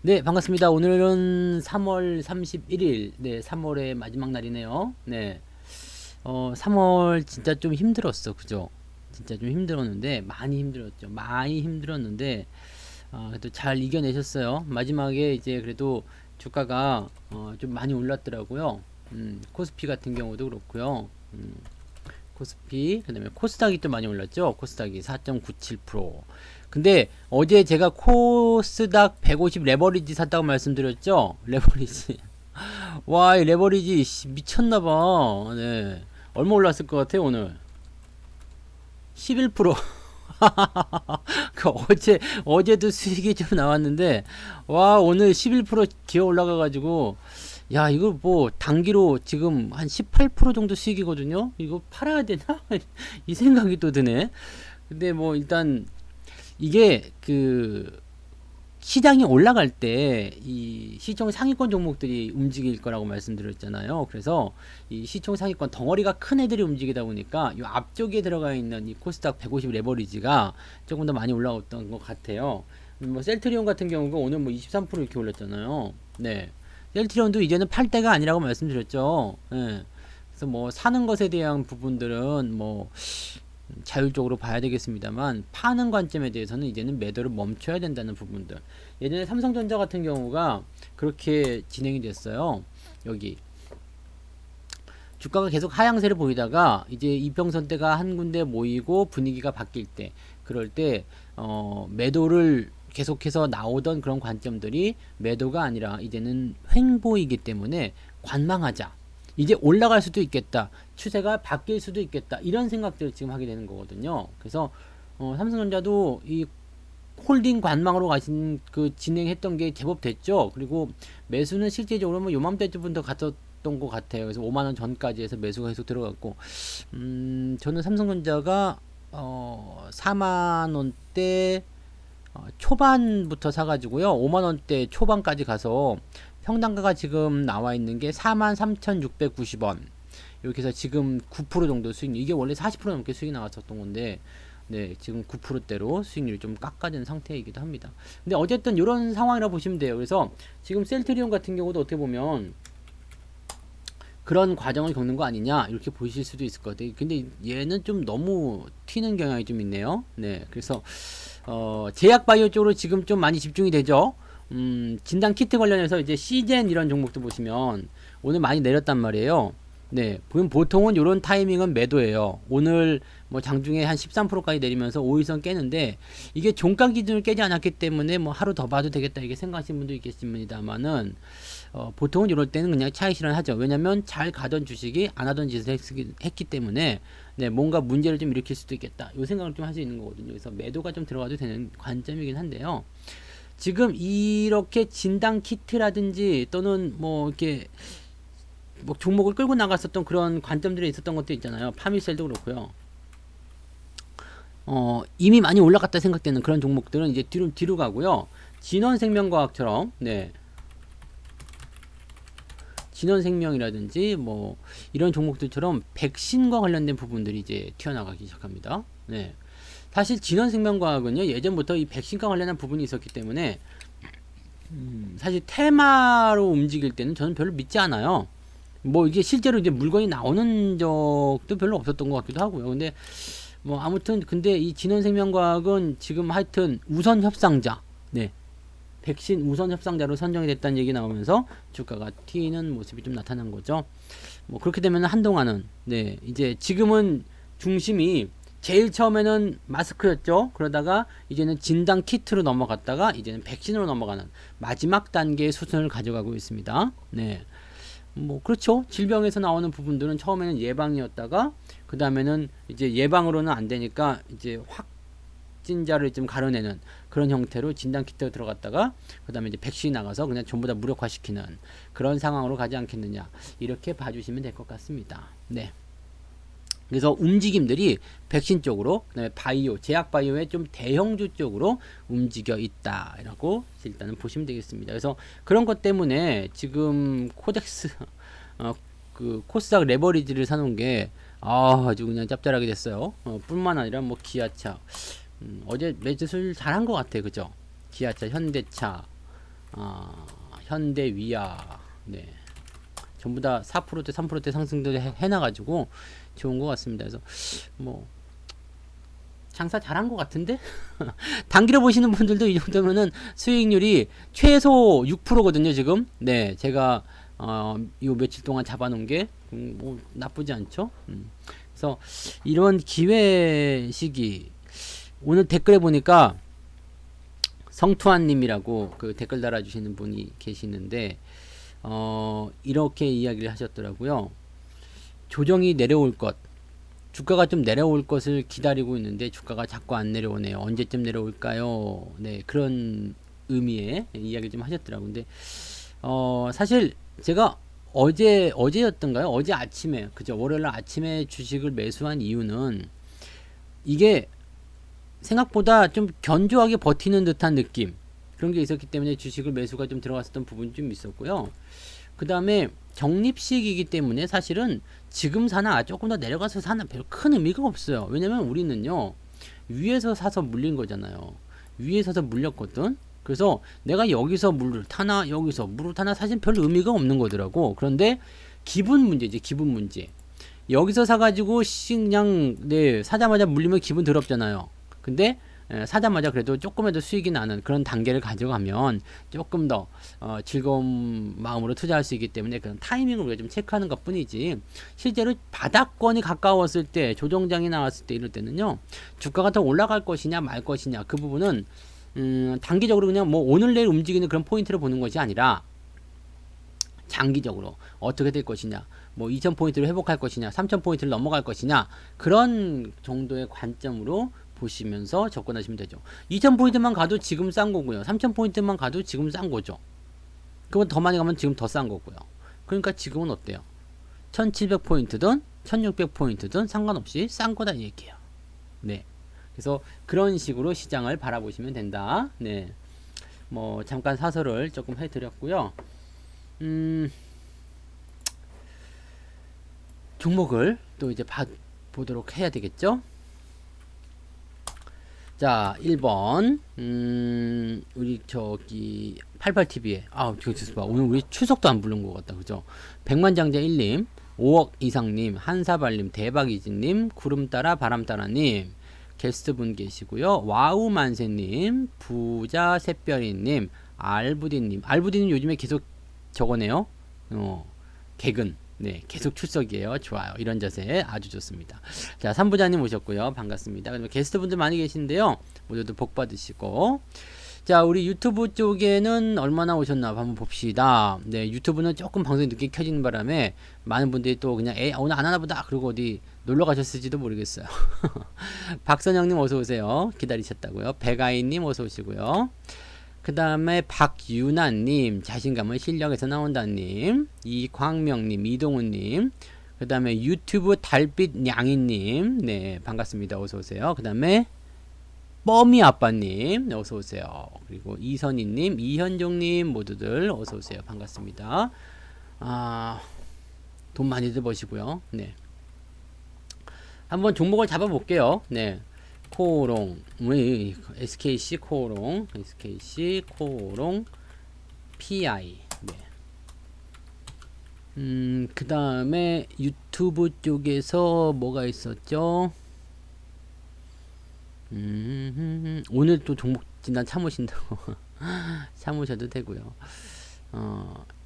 네, 반갑습니다. 오늘은 3월 31일, 네, 3월의 마지막 날이네요. 네, 3월 진짜 좀 힘들었어, 그죠? 진짜 좀 힘들었는데, 많이 힘들었죠. 많이 힘들었는데, 그래도 잘 이겨내셨어요. 마지막에 이제 그래도 주가가 좀 많이 올랐더라고요. 코스피 같은 경우도 그렇고요. 코스피, 그다음에 코스닥이 또 많이 올랐죠. 코스닥이 4.97%. 근데 어제 제가 코스닥 150 레버리지 샀다고 말씀드렸죠. 레버리지. 와, 이 레버리지 미쳤나봐. 네. 얼마 올랐을 것 같아요, 오늘? 11%. 어제도 수익이 좀 나왔는데, 와, 오늘 11% 기어 올라가가지고, 야, 이거 뭐, 단기로 지금 한 18% 정도 수익이거든요? 이거 팔아야 되나? 이 생각이 또 드네. 근데 뭐, 일단, 이게 시장이 올라갈 때 이 시총 상위권 종목들이 움직일 거라고 말씀드렸잖아요. 그래서 이 시총 상위권 덩어리가 큰 애들이 움직이다 보니까 이 앞쪽에 들어가 있는 이 코스닥 150 레버리지가 조금 더 많이 올라왔던 것 같아요. 뭐 셀트리온 같은 경우가 오늘 뭐 23% 이렇게 올랐잖아요. 네. 셀트리온도 이제는 팔 때가 아니라고 말씀드렸죠. 네. 그래서 뭐 사는 것에 대한 부분들은 뭐 자율적으로 봐야 되겠습니다만 파는 관점에 대해서는 이제는 매도를 멈춰야 된다는 부분들. 예전에 삼성전자 같은 경우가 그렇게 진행이 됐어요. 여기 주가가 계속 하향세를 보이다가 이제 이평선대가 한 군데 모이고 분위기가 바뀔 때, 그럴 때 매도를 계속해서 나오던 그런 관점들이 매도가 아니라 이제는 횡보이기 때문에 관망하자. 이제 올라갈 수도 있겠다. 추세가 바뀔 수도 있겠다. 이런 생각들을 지금 하게 되는 거거든요. 그래서 삼성전자도 이 홀딩 관망으로 가신 진행했던 게 제법 됐죠. 그리고 매수는 실제적으로 뭐 요맘때 부터 갔었던 것 같아요. 그래서 5만 원 전까지 해서 매수가 계속 들어갔고, 저는 삼성전자가 4만 원대 초반부터 사가지고요. 5만 원대 초반까지 가서 평단가가 지금 나와 있는 게 43,690원. 이렇게 해서 지금 9% 정도 수익률, 이게 원래 40% 넘게 수익이 나왔었던 건데, 네, 지금 9%대로 수익률이 좀 깎아진 상태이기도 합니다. 근데 어쨌든 이런 상황이라 보시면 돼요. 그래서 지금 셀트리온 같은 경우도 어떻게 보면 그런 과정을 겪는 거 아니냐 이렇게 보실 수도 있을 것 같아요. 근데 얘는 좀 너무 튀는 경향이 좀 있네요. 네, 그래서 제약 바이오 쪽으로 지금 좀 많이 집중이 되죠. 진단 키트 관련해서 이제 시젠 이런 종목도 보시면 오늘 많이 내렸단 말이에요. 네, 보통은 이런 타이밍은 매도예요. 오늘 뭐 장중에 한 13%까지 내리면서 5일선 깨는데, 이게 종가 기준을 깨지 않았기 때문에 뭐 하루 더 봐도 되겠다 이렇게 생각하시는 분도 있겠습니다만은, 보통은 이럴 때는 그냥 차익 실현하죠. 왜냐면 잘 가던 주식이 안 하던 짓을 했기 때문에, 네, 뭔가 문제를 좀 일으킬 수도 있겠다 이 생각을 좀 할 수 있는 거거든요. 그래서 매도가 좀 들어가도 되는 관점이긴 한데요. 지금 이렇게 진단 키트라든지 또는 뭐 이렇게 뭐 종목을 끌고 나갔었던 그런 관점들이 있었던 것도 있잖아요. 파미셀도 그렇고요. 이미 많이 올라갔다 생각되는 그런 종목들은 이제 뒤로 가고요. 진원생명과학처럼, 네, 진원생명이라든지 뭐 이런 종목들처럼 백신과 관련된 부분들이 이제 튀어나가기 시작합니다. 네. 사실 진원생명과학은요, 예전부터 이 백신과 관련한 부분이 있었기 때문에 사실 테마로 움직일 때는 저는 별로 믿지 않아요. 뭐 이게 실제로 이제 물건이 나오는 적도 별로 없었던 것 같기도 하고요. 근데 뭐 아무튼 근데 이 진원생명과학은 지금 하여튼 우선 협상자, 네, 백신 우선 협상자로 선정이 됐다는 얘기 나오면서 주가가 튀는 모습이 좀 나타난 거죠. 뭐 그렇게 되면 한동안은, 네, 이제 지금은 중심이 제일 처음에는 마스크였죠. 그러다가 이제는 진단 키트로 넘어갔다가 이제는 백신으로 넘어가는 마지막 단계의 수순을 가져가고 있습니다. 네. 뭐 그렇죠. 질병에서 나오는 부분들은 처음에는 예방이었다가 그 다음에는 이제 예방으로는 안 되니까 이제 확진자를 좀 가려내는 그런 형태로 진단 키트가 들어갔다가 그 다음에 이제 백신이 나가서 그냥 전부 다 무력화시키는 그런 상황으로 가지 않겠느냐 이렇게 봐주시면 될 것 같습니다. 네. 그래서 움직임들이 백신 쪽으로, 그다음에 바이오, 제약 바이오의 좀 대형주 쪽으로 움직여 있다라고 일단은 보시면 되겠습니다. 그래서 그런 것 때문에 지금 코덱스, 코스닥 레버리지를 사놓은 게 아주 그냥 짭짤하게 됐어요. 뿐만 아니라 뭐 기아차, 어제 매수를 잘한 것 같아, 그죠? 기아차, 현대차, 현대위아, 네. 전부 다 4%대, 3%대 상승도 해놔가지고 좋은 것 같습니다. 그래서 뭐 장사 잘한 것 같은데 단기로 보시는 분들도 이 정도면은 수익률이 최소 6%거든요 지금. 네, 제가 요 며칠 동안 잡아놓은 게 뭐 나쁘지 않죠. 그래서 이런 기회 시기 오늘 댓글에 보니까 성투한님이라고 그 댓글 달아주시는 분이 계시는데 이렇게 이야기를 하셨더라고요. 조정이 내려올 것, 주가가 좀 내려올 것을 기다리고 있는데 주가가 자꾸 안 내려오네요. 언제쯤 내려올까요? 네, 그런 의미의 이야기를 좀 하셨더라고요. 근데 사실 제가 어제였던가요? 어제 아침에, 그죠? 월요일 아침에 주식을 매수한 이유는 이게 생각보다 좀 견조하게 버티는 듯한 느낌, 그런 게 있었기 때문에 주식을 매수가 좀 들어갔었던 부분이 좀 있었고요. 그 다음에 적립식이기 때문에 사실은 지금 사나 조금 더 내려가서 사나 별 큰 의미가 없어요. 왜냐면 우리는요, 위에서 사서 물린 거잖아요. 위에 사서 물렸거든. 그래서 내가 여기서 물을 타나 여기서 물을 타나 사실 별 의미가 없는 거더라고. 그런데 기분 문제지, 기분 문제. 여기서 사가지고 그냥 네, 사자마자 물리면 기분 더럽잖아요. 근데 사자마자 그래도 조금이라도 수익이 나는 그런 단계를 가져가면 조금 더 즐거운 마음으로 투자할 수 있기 때문에 그런 타이밍을 우리가 좀 체크하는 것 뿐이지, 실제로 바닥권이 가까웠을 때, 조정장이 나왔을 때, 이럴 때는요, 주가가 더 올라갈 것이냐 말 것이냐, 그 부분은 단기적으로 그냥 뭐 오늘 내일 움직이는 그런 포인트를 보는 것이 아니라 장기적으로 어떻게 될 것이냐, 뭐 2000포인트를 회복할 것이냐, 3000포인트를 넘어갈 것이냐, 그런 정도의 관점으로 보시면서 접근하시면 되죠. 2000포인트만 가도 지금 싼 거고요. 3000포인트만 가도 지금 싼 거죠. 그건 더 많이 가면 지금 더 싼 거고요. 그러니까 지금은 어때요? 1700포인트든 1600포인트든 상관없이 싼 거다 이 얘기예요. 네. 그래서 그런 식으로 시장을 바라보시면 된다. 네. 뭐 잠깐 사설을 조금 해드렸고요. 종목을 또 이제 보도록 해야 되겠죠. 자, 1번 우리 저기 88TV에 오늘 우리 추석도 안 부른 것 같다, 그죠? 백만장자 1님, 5억 이상님, 한사발님, 대박이진님, 구름따라 바람따라님, 게스트분 계시고요. 와우만세님, 부자 샛별이님, 알부디님. 알부디님 요즘에 계속 저거네요. 개근. 네, 계속 출석이에요. 좋아요. 이런 자세 아주 좋습니다. 자, 삼부자님 오셨고요. 반갑습니다. 그리고 게스트분들 많이 계신데요. 모두들 복 받으시고. 자, 우리 유튜브 쪽에는 얼마나 오셨나 한번 봅시다. 네, 유튜브는 조금 방송이 늦게 켜지는 바람에 많은 분들이 또 그냥 오늘 안 하나 보다 그러고 어디 놀러 가셨을지도 모르겠어요. 박선영님 어서 오세요. 기다리셨다고요. 백아이님 어서 오시고요. 그 다음에 박유나님, 자신감은 실력에서 나온다님, 이광명님, 이동훈님, 그 다음에 유튜브 달빛냥이님, 네, 반갑습니다. 어서오세요. 그 다음에 뻐미아빠님, 네, 어서오세요. 그리고 이선희님, 이현종님, 모두들 어서오세요. 반갑습니다. 돈 많이들 버시고요. 네. 한번 종목을 잡아볼게요. 네. 코오롱, SKC 코오롱, SKC 코오롱, PI. 네. 그 다음에 유튜브 쪽에서 뭐가 있었죠? 오늘 또 종목 진단 참으신다고 참으셔도 되고요.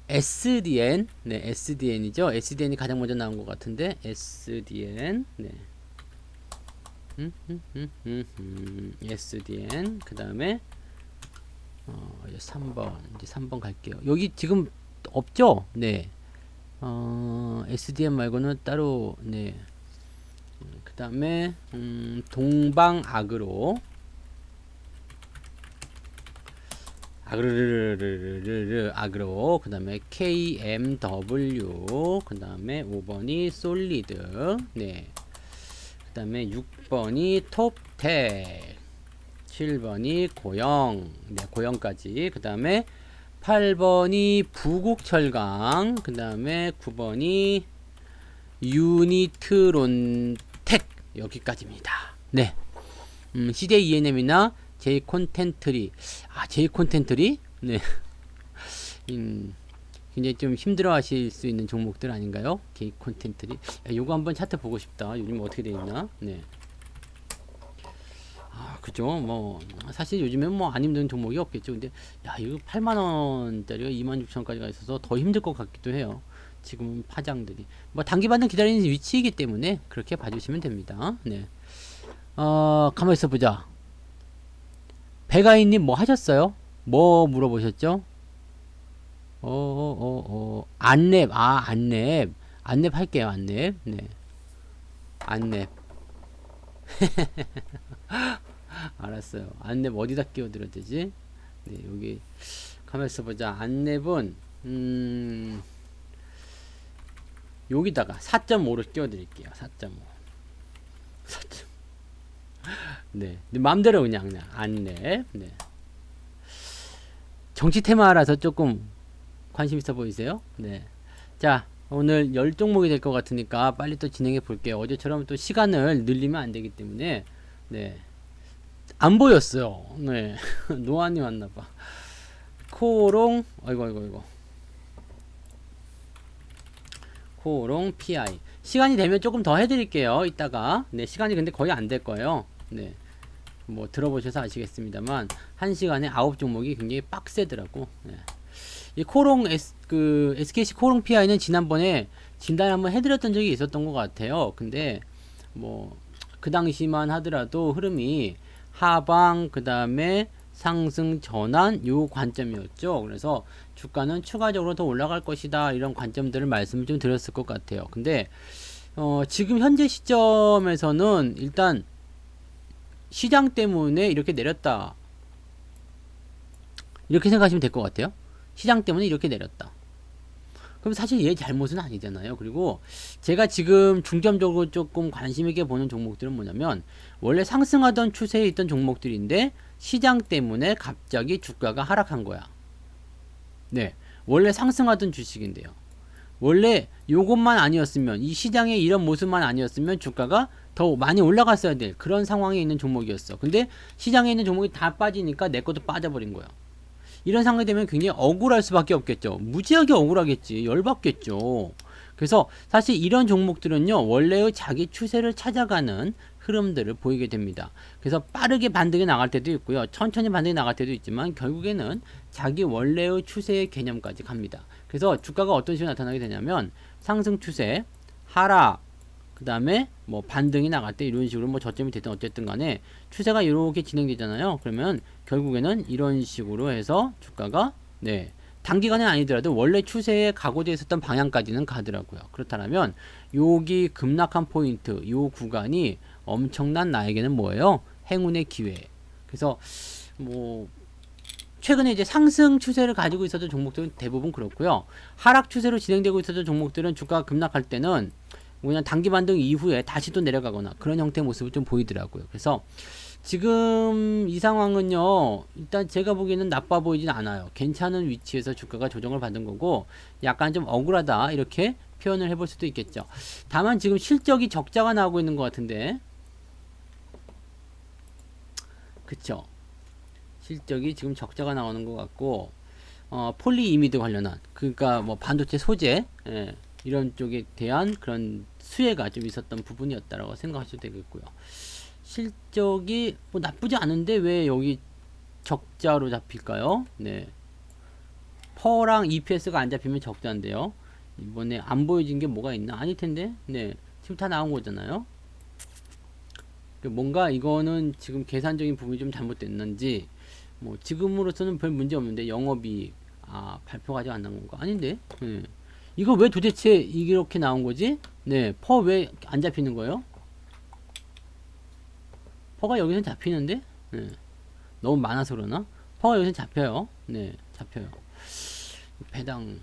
SDN, 네, SDN이죠. SDN이 가장 먼저 나온 것 같은데, SDN, 네. SDN 그 다음에 3번 이제 3번 갈게요. 여기 지금 없죠? 네. SDN 말고는 따로 네. 그 다음에 동방아그로 아그로 그 다음에 KMW 그 다음에 5번이 솔리드 네. 그 다음에 6번이 톱텍 7번이 고영 네, 고영까지 그 다음에 8번이 부국철강 그 다음에 9번이 유니트론텍 여기까지입니다. 네. CJ ENM이나 J콘텐트리 J콘텐트리 네. 굉장히 좀 힘들어 하실 수 있는 종목들 아닌가요? 개인 콘텐츠들이. 야, 요거 한번 차트 보고 싶다. 요즘 어떻게 돼 있나? 네. 아, 그죠. 뭐, 사실 요즘엔 뭐 안 힘든 종목이 없겠죠. 근데, 야, 이거 8만원짜리가 26,000원까지 가 있어서 더 힘들 것 같기도 해요. 지금 파장들이. 뭐, 단기반등 기다리는 위치이기 때문에 그렇게 봐주시면 됩니다. 네. 가만히 있어 보자. 배가인님 뭐 하셨어요? 뭐 물어보셨죠? 안랩. 아, 안랩. 안랩 할게요, 안랩. 네. 안랩. 알았어요. 안랩 어디다 끼워드려야 되지? 네, 여기 가만히 있어보자. 안랩은 여기다가 4.5를 끼워드릴게요. 4.5. 4.5. 네, 맘대로 그냥 안랩. 네. 정치 테마라서 조금 관심 있어 보이세요? 네. 자, 오늘 10종목이 될 것 같으니까 빨리 또 진행해 볼게요. 어제처럼 또 시간을 늘리면 안 되기 때문에. 네. 안 보였어요. 네. 노안이 왔나봐. 코롱, 아이고. 코롱 PI. 시간이 되면 조금 더 해드릴게요. 이따가. 네, 시간이 근데 거의 안 될 거예요. 네. 뭐 들어보셔서 아시겠습니다만 1시간에 9종목이 굉장히 빡세더라고. 네. 이 코롱 SKC 코롱 PI는 지난번에 진단 한번 해드렸던 적이 있었던 것 같아요. 근데 뭐 그 당시만 하더라도 흐름이 하방 그 다음에 상승 전환 요 관점이었죠. 그래서 주가는 추가적으로 더 올라갈 것이다 이런 관점들을 말씀을 좀 드렸을 것 같아요. 근데 지금 현재 시점에서는 일단 시장 때문에 이렇게 내렸다 이렇게 생각하시면 될 것 같아요. 시장 때문에 이렇게 내렸다. 그럼 사실 얘 잘못은 아니잖아요. 그리고 제가 지금 중점적으로 조금 관심 있게 보는 종목들은 뭐냐면 원래 상승하던 추세에 있던 종목들인데 시장 때문에 갑자기 주가가 하락한 거야. 네, 원래 상승하던 주식인데요. 원래 요것만 아니었으면 이 시장의 이런 모습만 아니었으면 주가가 더 많이 올라갔어야 될 그런 상황에 있는 종목이었어. 근데 시장에 있는 종목이 다 빠지니까 내 것도 빠져버린 거야. 이런 상황이 되면 굉장히 억울할 수밖에 없겠죠. 무지하게 억울하겠지. 열받겠죠. 그래서 사실 이런 종목들은요, 원래의 자기 추세를 찾아가는 흐름들을 보이게 됩니다. 그래서 빠르게 반등이 나갈 때도 있고요. 천천히 반등이 나갈 때도 있지만 결국에는 자기 원래의 추세의 개념까지 갑니다. 그래서 주가가 어떤 식으로 나타나게 되냐면 상승 추세, 하락, 그 다음에 뭐 반등이 나갈 때 이런 식으로 뭐 저점이 됐든 어쨌든 간에 추세가 이렇게 진행되잖아요. 그러면 결국에는 이런 식으로 해서 주가가 네 단기간에 아니더라도 원래 추세에 가고자 있었던 방향까지는 가더라고요. 그렇다면 여기 급락한 포인트 요 구간이 엄청난 나에게는 뭐예요? 행운의 기회. 그래서 뭐 최근에 이제 상승 추세를 가지고 있었던 종목들은 대부분 그렇고요. 하락 추세로 진행되고 있었던 종목들은 주가가 급락할 때는 그냥 단기 반등 이후에 다시 또 내려가거나 그런 형태의 모습을 좀 보이더라고요. 그래서 지금 이 상황은요, 일단 제가 보기에는 나빠 보이진 않아요. 괜찮은 위치에서 주가가 조정을 받은 거고 약간 좀 억울하다 이렇게 표현을 해볼 수도 있겠죠. 다만 지금 실적이 적자가 나오고 있는 것 같은데, 그쵸? 실적이 지금 적자가 나오는 것 같고 폴리이미드 관련한 그러니까 뭐 반도체 소재 이런 쪽에 대한 그런 수혜가 좀 있었던 부분이었다라고 생각하셔도 되겠고요. 실적이 뭐 나쁘지 않은데 왜 여기 적자로 잡힐까요? 네. 퍼랑 EPS가 안 잡히면 적자인데요. 이번에 안 보여진 게 뭐가 있나? 아닐 텐데. 네. 지금 다 나온 거잖아요. 뭔가 이거는 지금 계산적인 부분이 좀 잘못됐는지 뭐 지금으로서는 별 문제 없는데 영업이익 발표가 아직 안 나온 건가? 아닌데. 네. 이거 왜 도대체 이렇게 나온 거지? 네, 퍼 왜 안 잡히는 거예요? 퍼가 여기서 잡히는데? 네. 너무 많아서 그러나? 퍼가 여기서 잡혀요. 네, 잡혀요. 배당.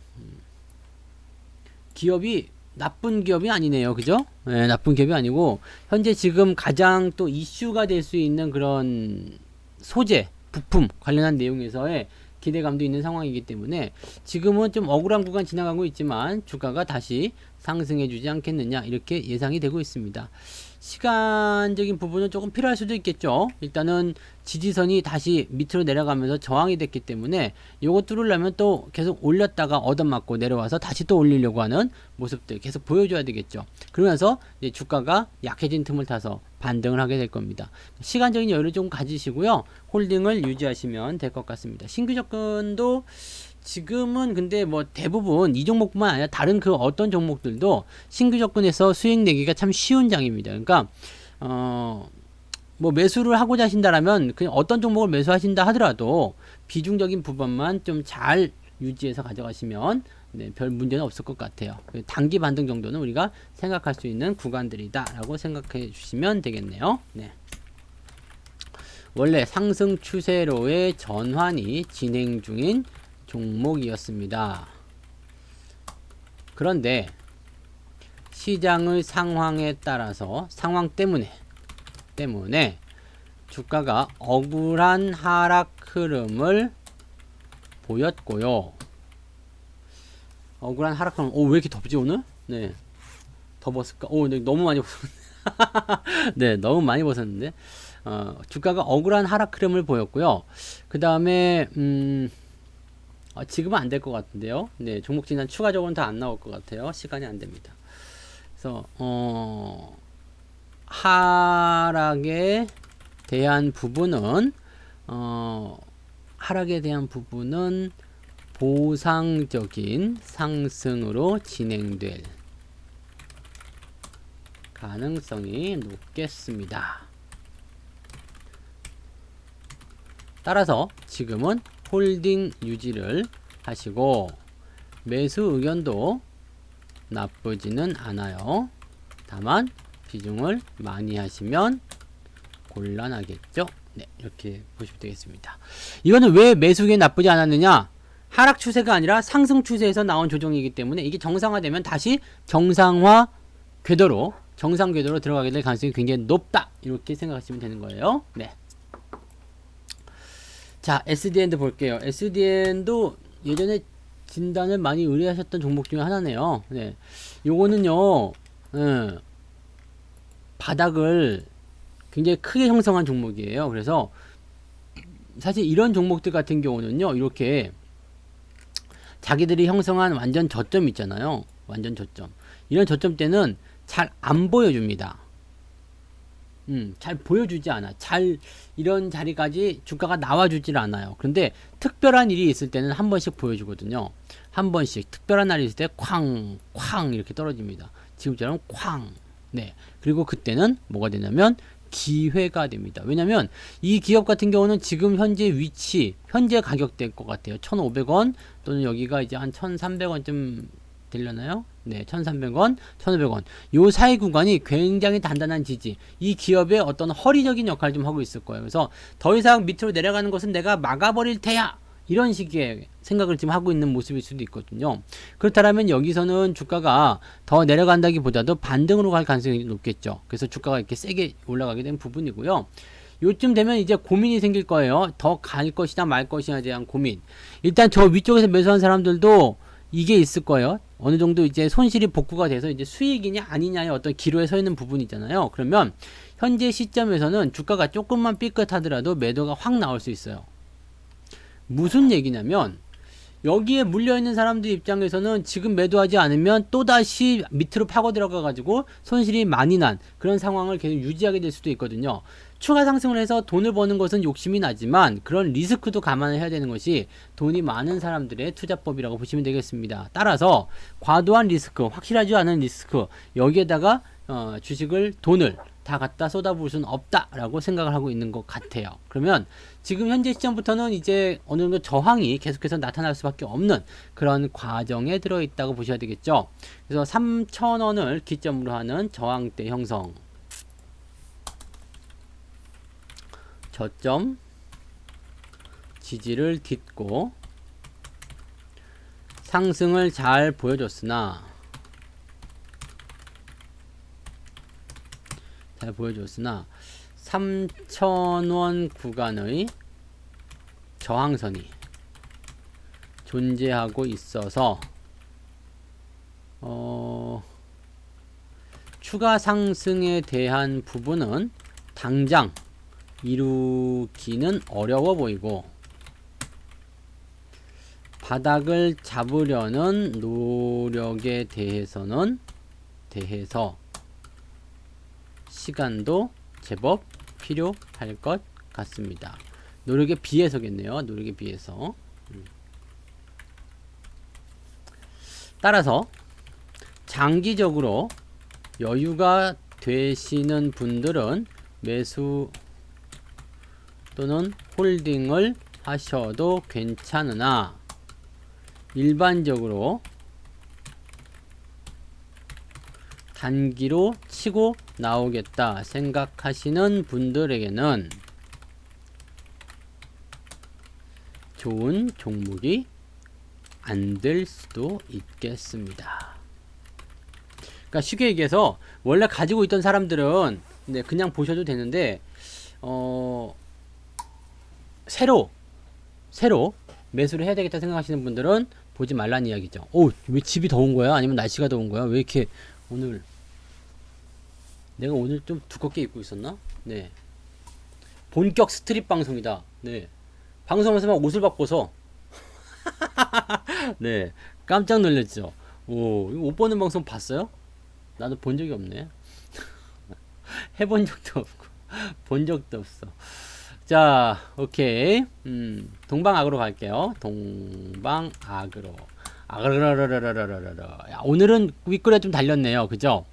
기업이 나쁜 기업이 아니네요. 그죠? 네, 나쁜 기업이 아니고, 현재 지금 가장 또 이슈가 될 수 있는 그런 소재, 부품 관련한 내용에서의 기대감도 있는 상황이기 때문에 지금은 좀 억울한 구간 지나가고 있지만 주가가 다시 상승해 주지 않겠느냐 이렇게 예상이 되고 있습니다. 시간적인 부분은 조금 필요할 수도 있겠죠. 일단은 지지선이 다시 밑으로 내려가면서 저항이 됐기 때문에 요거 뚫으려면 또 계속 올렸다가 얻어맞고 내려와서 다시 또 올리려고 하는 모습들 계속 보여줘야 되겠죠. 그러면서 이제 주가가 약해진 틈을 타서 반등을 하게 될 겁니다. 시간적인 여유를 좀 가지시고요. 홀딩을 유지하시면 될 것 같습니다. 신규 접근도 지금은 근데 뭐 대부분 이 종목뿐만 아니라 다른 그 어떤 종목들도 신규 접근에서 수익 내기가 참 쉬운 장입니다. 그러니까 뭐 매수를 하고자 하신다라면 그냥 어떤 종목을 매수하신다 하더라도 비중적인 부분만 좀 잘 유지해서 가져가시면 네, 별 문제는 없을 것 같아요. 단기 반등 정도는 우리가 생각할 수 있는 구간들이다라고 생각해 주시면 되겠네요. 네. 원래 상승 추세로의 전환이 진행 중인 종목이었습니다. 그런데 시장의 상황에 따라서 상황 때문에 주가가 억울한 하락 흐름을 보였고요. 억울한 하락 흐름. 왜 이렇게 덥지 오늘? 네. 덥었을까? 네, 너무 많이 벗었네. 네, 너무 많이 벗었는데. 주가가 억울한 하락 흐름을 보였고요. 그 다음에 지금은 안 될 것 같은데요. 네, 종목 진단 추가적으로는 다 안 나올 것 같아요. 시간이 안 됩니다. 그래서 하락에 대한 부분은 보상적인 상승으로 진행될 가능성이 높겠습니다. 따라서 지금은 홀딩 유지를 하시고 매수 의견도 나쁘지는 않아요. 다만 비중을 많이 하시면 곤란하겠죠. 네, 이렇게 보시면 되겠습니다. 이거는 왜 매수 의견이 나쁘지 않았느냐? 하락 추세가 아니라 상승 추세에서 나온 조정이기 때문에 이게 정상화되면 다시 정상 궤도로 들어가게 될 가능성이 굉장히 높다. 이렇게 생각하시면 되는 거예요. 네. 자, SDN도 볼게요. SDN도 예전에 진단을 많이 의뢰하셨던 종목 중에 하나네요. 네. 요거는요, 바닥을 굉장히 크게 형성한 종목이에요. 그래서 사실 이런 종목들 같은 경우는요, 이렇게 자기들이 형성한 완전 저점 있잖아요. 완전 저점. 이런 저점 때는 잘 안 보여줍니다. 잘 보여주지 않아. 이런 자리까지 주가가 나와주질 않아요. 그런데 특별한 일이 있을 때는 한 번씩 보여주거든요. 한 번씩. 특별한 날이 있을 때 쾅, 쾅 이렇게 떨어집니다. 지금처럼 쾅. 네. 그리고 그때는 뭐가 되냐면 기회가 됩니다. 왜냐면 이 기업 같은 경우는 지금 현재 위치, 현재 가격대일 것 같아요. 1,500원 또는 여기가 이제 한 1,300원쯤 되려나요? 네, 1,300원, 1,500원. 요 사이 구간이 굉장히 단단한 지지. 이 기업의 어떤 허리적인 역할을 좀 하고 있을 거예요. 그래서 더 이상 밑으로 내려가는 것은 내가 막아버릴 테야. 이런 식의 생각을 지금 하고 있는 모습일 수도 있거든요. 그렇다면 여기서는 주가가 더 내려간다기보다도 반등으로 갈 가능성이 높겠죠. 그래서 주가가 이렇게 세게 올라가게 된 부분이고요. 요쯤 되면 이제 고민이 생길 거예요. 더 갈 것이냐 말 것이냐에 대한 고민. 일단 저 위쪽에서 매수한 사람들도 이게 있을 거예요. 어느 정도 이제 손실이 복구가 돼서 이제 수익이냐 아니냐의 어떤 기로에 서 있는 부분이 있잖아요. 그러면 현재 시점에서는 주가가 조금만 삐끗하더라도 매도가 확 나올 수 있어요. 무슨 얘기냐면 여기에 물려있는 사람들 입장에서는 지금 매도하지 않으면 또다시 밑으로 파고 들어가 가지고 손실이 많이 난 그런 상황을 계속 유지하게 될 수도 있거든요. 추가 상승을 해서 돈을 버는 것은 욕심이 나지만 그런 리스크도 감안을 해야 되는 것이 돈이 많은 사람들의 투자법이라고 보시면 되겠습니다. 따라서 과도한 리스크, 확실하지 않은 리스크, 여기에다가 돈을 다 갖다 쏟아부을 수는 없다라고 생각을 하고 있는 것 같아요. 그러면 지금 현재 시점부터는 이제 어느 정도 저항이 계속해서 나타날 수밖에 없는 그런 과정에 들어있다고 보셔야 되겠죠. 그래서 3,000원을 기점으로 하는 저항대 형성. 저점 지지를 딛고 상승을 잘 보여줬으나 3,000원 구간의 저항선이 존재하고 있어서 추가 상승에 대한 부분은 당장 이루기는 어려워 보이고 바닥을 잡으려는 노력에 대해서 시간도 제법 필요할 것 같습니다. 노력에 비해서겠네요. 노력에 비해서. 따라서 장기적으로 여유가 되시는 분들은 매수 또는 홀딩을 하셔도 괜찮으나 일반적으로 단기로 치고 나오겠다 생각하시는 분들에게는 좋은 종목이 안 될 수도 있겠습니다. 그러니까 쉽게 얘기해서 원래 가지고 있던 사람들은 그냥 보셔도 되는데 새로 매수를 해야 되겠다 생각하시는 분들은 보지 말라는 이야기죠. 왜 집이 더운 거야? 아니면 날씨가 더운 거야? 왜 이렇게 오늘 내가 오늘 좀 두껍게 입고 있었나? 네. 본격 스트릿 방송이다. 네. 방송에서 막 옷을 바꿔서 네. 깜짝 놀랐죠. 이거 옷 보는 방송 봤어요? 나도 본 적이 없네. 해본 적도 없고 본 적도 없어. 자, 오케이. 동방아그로 갈게요. 동방아그로. 야, 오늘은 윗골에 좀 달렸네요. 그죠?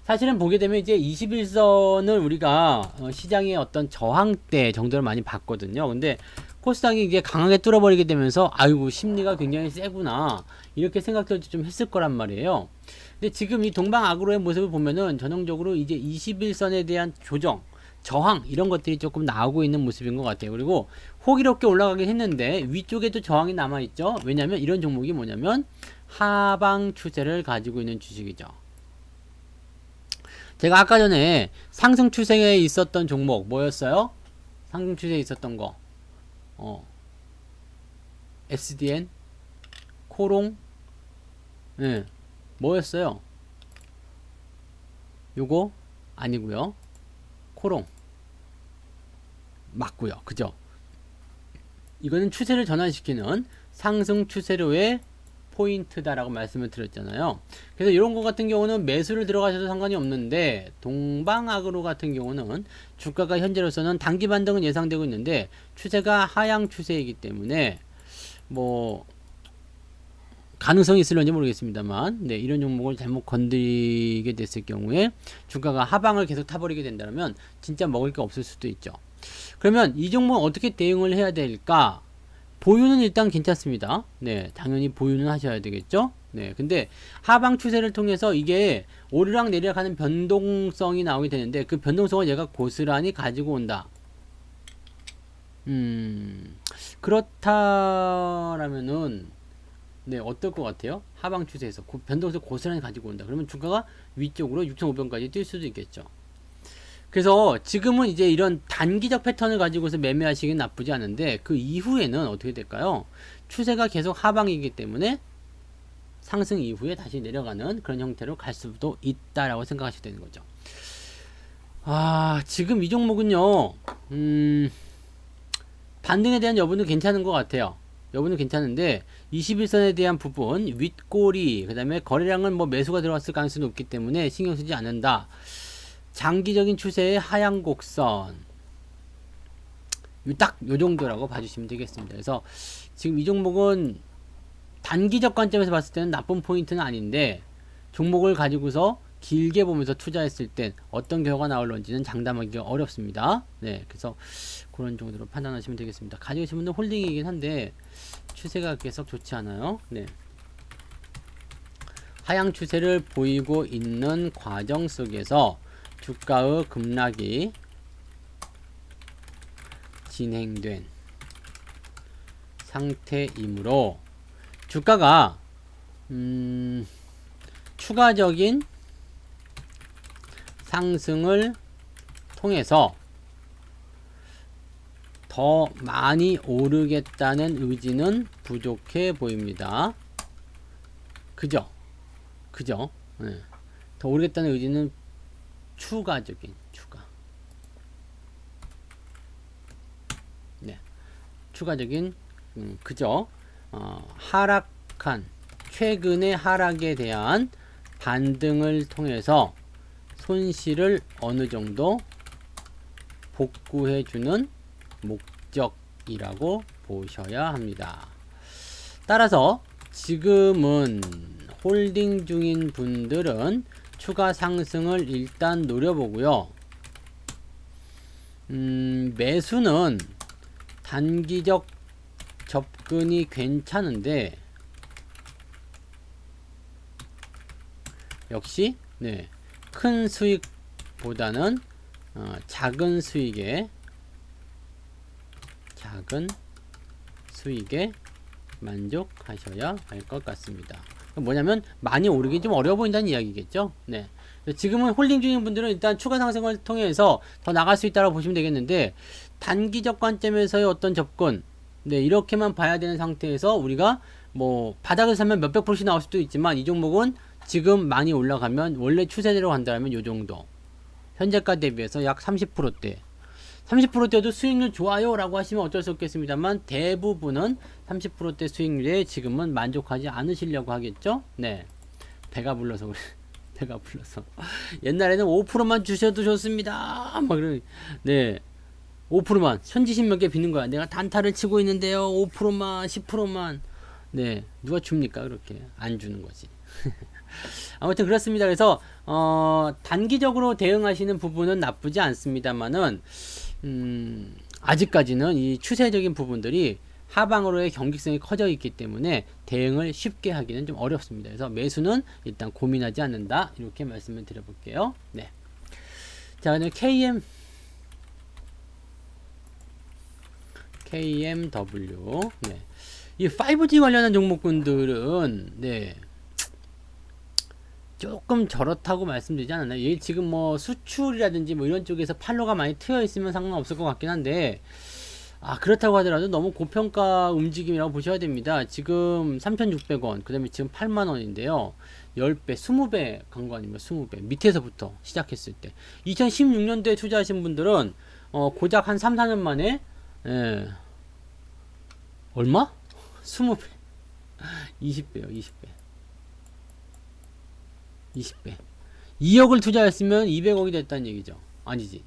사실은 보게 되면 이제 21선을 우리가 시장의 어떤 저항대 정도를 많이 봤거든요. 근데 코스닥이 이제 강하게 뚫어버리게 되면서 아이고 심리가 굉장히 세구나 이렇게 생각도 좀 했을 거란 말이에요. 근데 지금 이 동방아그로의 모습을 보면은 전형적으로 이제 21선에 대한 조정, 저항 이런 것들이 조금 나오고 있는 모습인 것 같아요. 그리고 호기롭게 올라가긴 했는데 위쪽에도 저항이 남아있죠. 왜냐면 이런 종목이 뭐냐면 하방 추세를 가지고 있는 주식이죠. 제가 아까 전에 상승 추세에 있었던 종목 뭐였어요? 상승 추세에 있었던 거 SDN 코롱 네. 뭐였어요? 요거 아니고요. 코롱 맞고요. 그죠? 이거는 추세를 전환시키는 상승 추세로의 포인트다라고 말씀을 드렸잖아요. 그래서 이런 거 같은 경우는 매수를 들어가셔도 상관이 없는데 동방아그로 같은 경우는 주가가 현재로서는 단기 반등은 예상되고 있는데 추세가 하향 추세이기 때문에 뭐 가능성이 있을런지 모르겠습니다만 이런 종목을 잘못 건드리게 됐을 경우에 주가가 하방을 계속 타버리게 된다면 진짜 먹을 게 없을 수도 있죠. 그러면 이 종목은 어떻게 대응을 해야 될까? 보유는 일단 괜찮습니다. 네, 당연히 보유는 하셔야 되겠죠. 네, 근데 하방 추세를 통해서 이게 오르락 내리락 하는 변동성이 나오게 되는데 그 변동성을 얘가 고스란히 가지고 온다. 그렇다라면은 어떨 것 같아요? 하방 추세에서 변동성 고스란히 가지고 온다. 그러면 주가가 위쪽으로 6,500원까지 뛸 수도 있겠죠. 그래서 지금은 이제 이런 단기적 패턴을 가지고서 매매하시긴 나쁘지 않은데 그 이후에는 어떻게 될까요? 추세가 계속 하방이기 때문에 상승 이후에 다시 내려가는 그런 형태로 갈 수도 있다라고 생각하시면 되는 거죠. 지금 이 종목은요, 반등에 대한 여부는 괜찮은 것 같아요. 여부는 괜찮은데 21선에 대한 부분 윗꼬리 그 다음에 거래량은 뭐 매수가 들어왔을 가능성이 높기 때문에 신경 쓰지 않는다. 장기적인 추세의 하향 곡선 딱 요 정도라고 봐주시면 되겠습니다. 그래서 지금 이 종목은 단기적 관점에서 봤을 때는 나쁜 포인트는 아닌데 종목을 가지고서 길게 보면서 투자했을 땐 어떤 결과가 나올런지는 장담하기가 어렵습니다. 네, 그래서 그런 정도로 판단하시면 되겠습니다. 가지고 계신 분은 홀딩이긴 한데 추세가 계속 좋지 않아요. 네. 하향 추세를 보이고 있는 과정 속에서 주가의 급락이 진행된 상태이므로 주가가 추가적인 상승을 통해서 더 많이 오르겠다는 의지는 부족해 보입니다. 그죠? 네. 더 오르겠다는 의지는 추가적인 추가. 네. 추가적인 그죠? 하락한 최근의 하락에 대한 반등을 통해서 손실을 어느 정도 복구해주는 목적이라고 보셔야 합니다. 따라서 지금은 홀딩 중인 분들은 추가 상승을 일단 노려보고요. 매수는 단기적 접근이 괜찮은데 역시 네, 큰 수익보다는 작은 수익에 만족하셔야 할 것 같습니다. 뭐냐면 많이 오르기 좀 어려워 보인다는 이야기겠죠. 네. 지금은 홀딩 중인 분들은 일단 추가 상승을 통해서 더 나갈 수 있다고 보시면 되겠는데 단기적 관점에서의 어떤 접근, 네, 이렇게만 봐야 되는 상태에서 우리가 뭐 바닥에서 사면 몇백 프로씩 나올 수도 있지만 이 종목은 지금 많이 올라가면 원래 추세대로 간다면 요 정도 현재가 대비해서 약 30%대 30%대도 수익률 좋아요 라고 하시면 어쩔 수 없겠습니다만 대부분은 30%대 수익률에 지금은 만족하지 않으시려고 하겠죠. 네, 배가 불러서 그래. 배가 불러서 옛날에는 5%만 주셔도 좋습니다 막 그런. 네, 5%만 현지신 몇 개 비는 거야. 내가 단타를 치고 있는데요 5%만 10%만. 네, 누가 줍니까? 그렇게 안 주는 거지. 아무튼 그렇습니다. 그래서 단기적으로 대응하시는 부분은 나쁘지 않습니다만은 아직까지는 이 추세적인 부분들이 하방으로의 경직성이 커져 있기 때문에 대응을 쉽게 하기는 좀 어렵습니다. 그래서 매수는 일단 고민하지 않는다 이렇게 말씀을 드려볼게요. 네. 자, 그다음에 KMW. 네. 이 5G 관련한 종목군들은 네, 조금 저렇다고 말씀드리지 않았나요? 얘 지금 뭐 수출이라든지 뭐 이런 쪽에서 팔로가 많이 트여 있으면 상관없을 것 같긴 한데 그렇다고 하더라도 너무 고평가 움직임이라고 보셔야 됩니다. 지금 3,600원, 그 다음에 지금 8만원인데요 10배, 20배 간 거 아닙니까? 20배 밑에서부터 시작했을 때 2016년도에 투자하신 분들은 고작 한 3, 4년 만에 얼마? 20배 20배요 20배 2억을 투자했으면 200억이 됐다는 얘기죠. 아니지,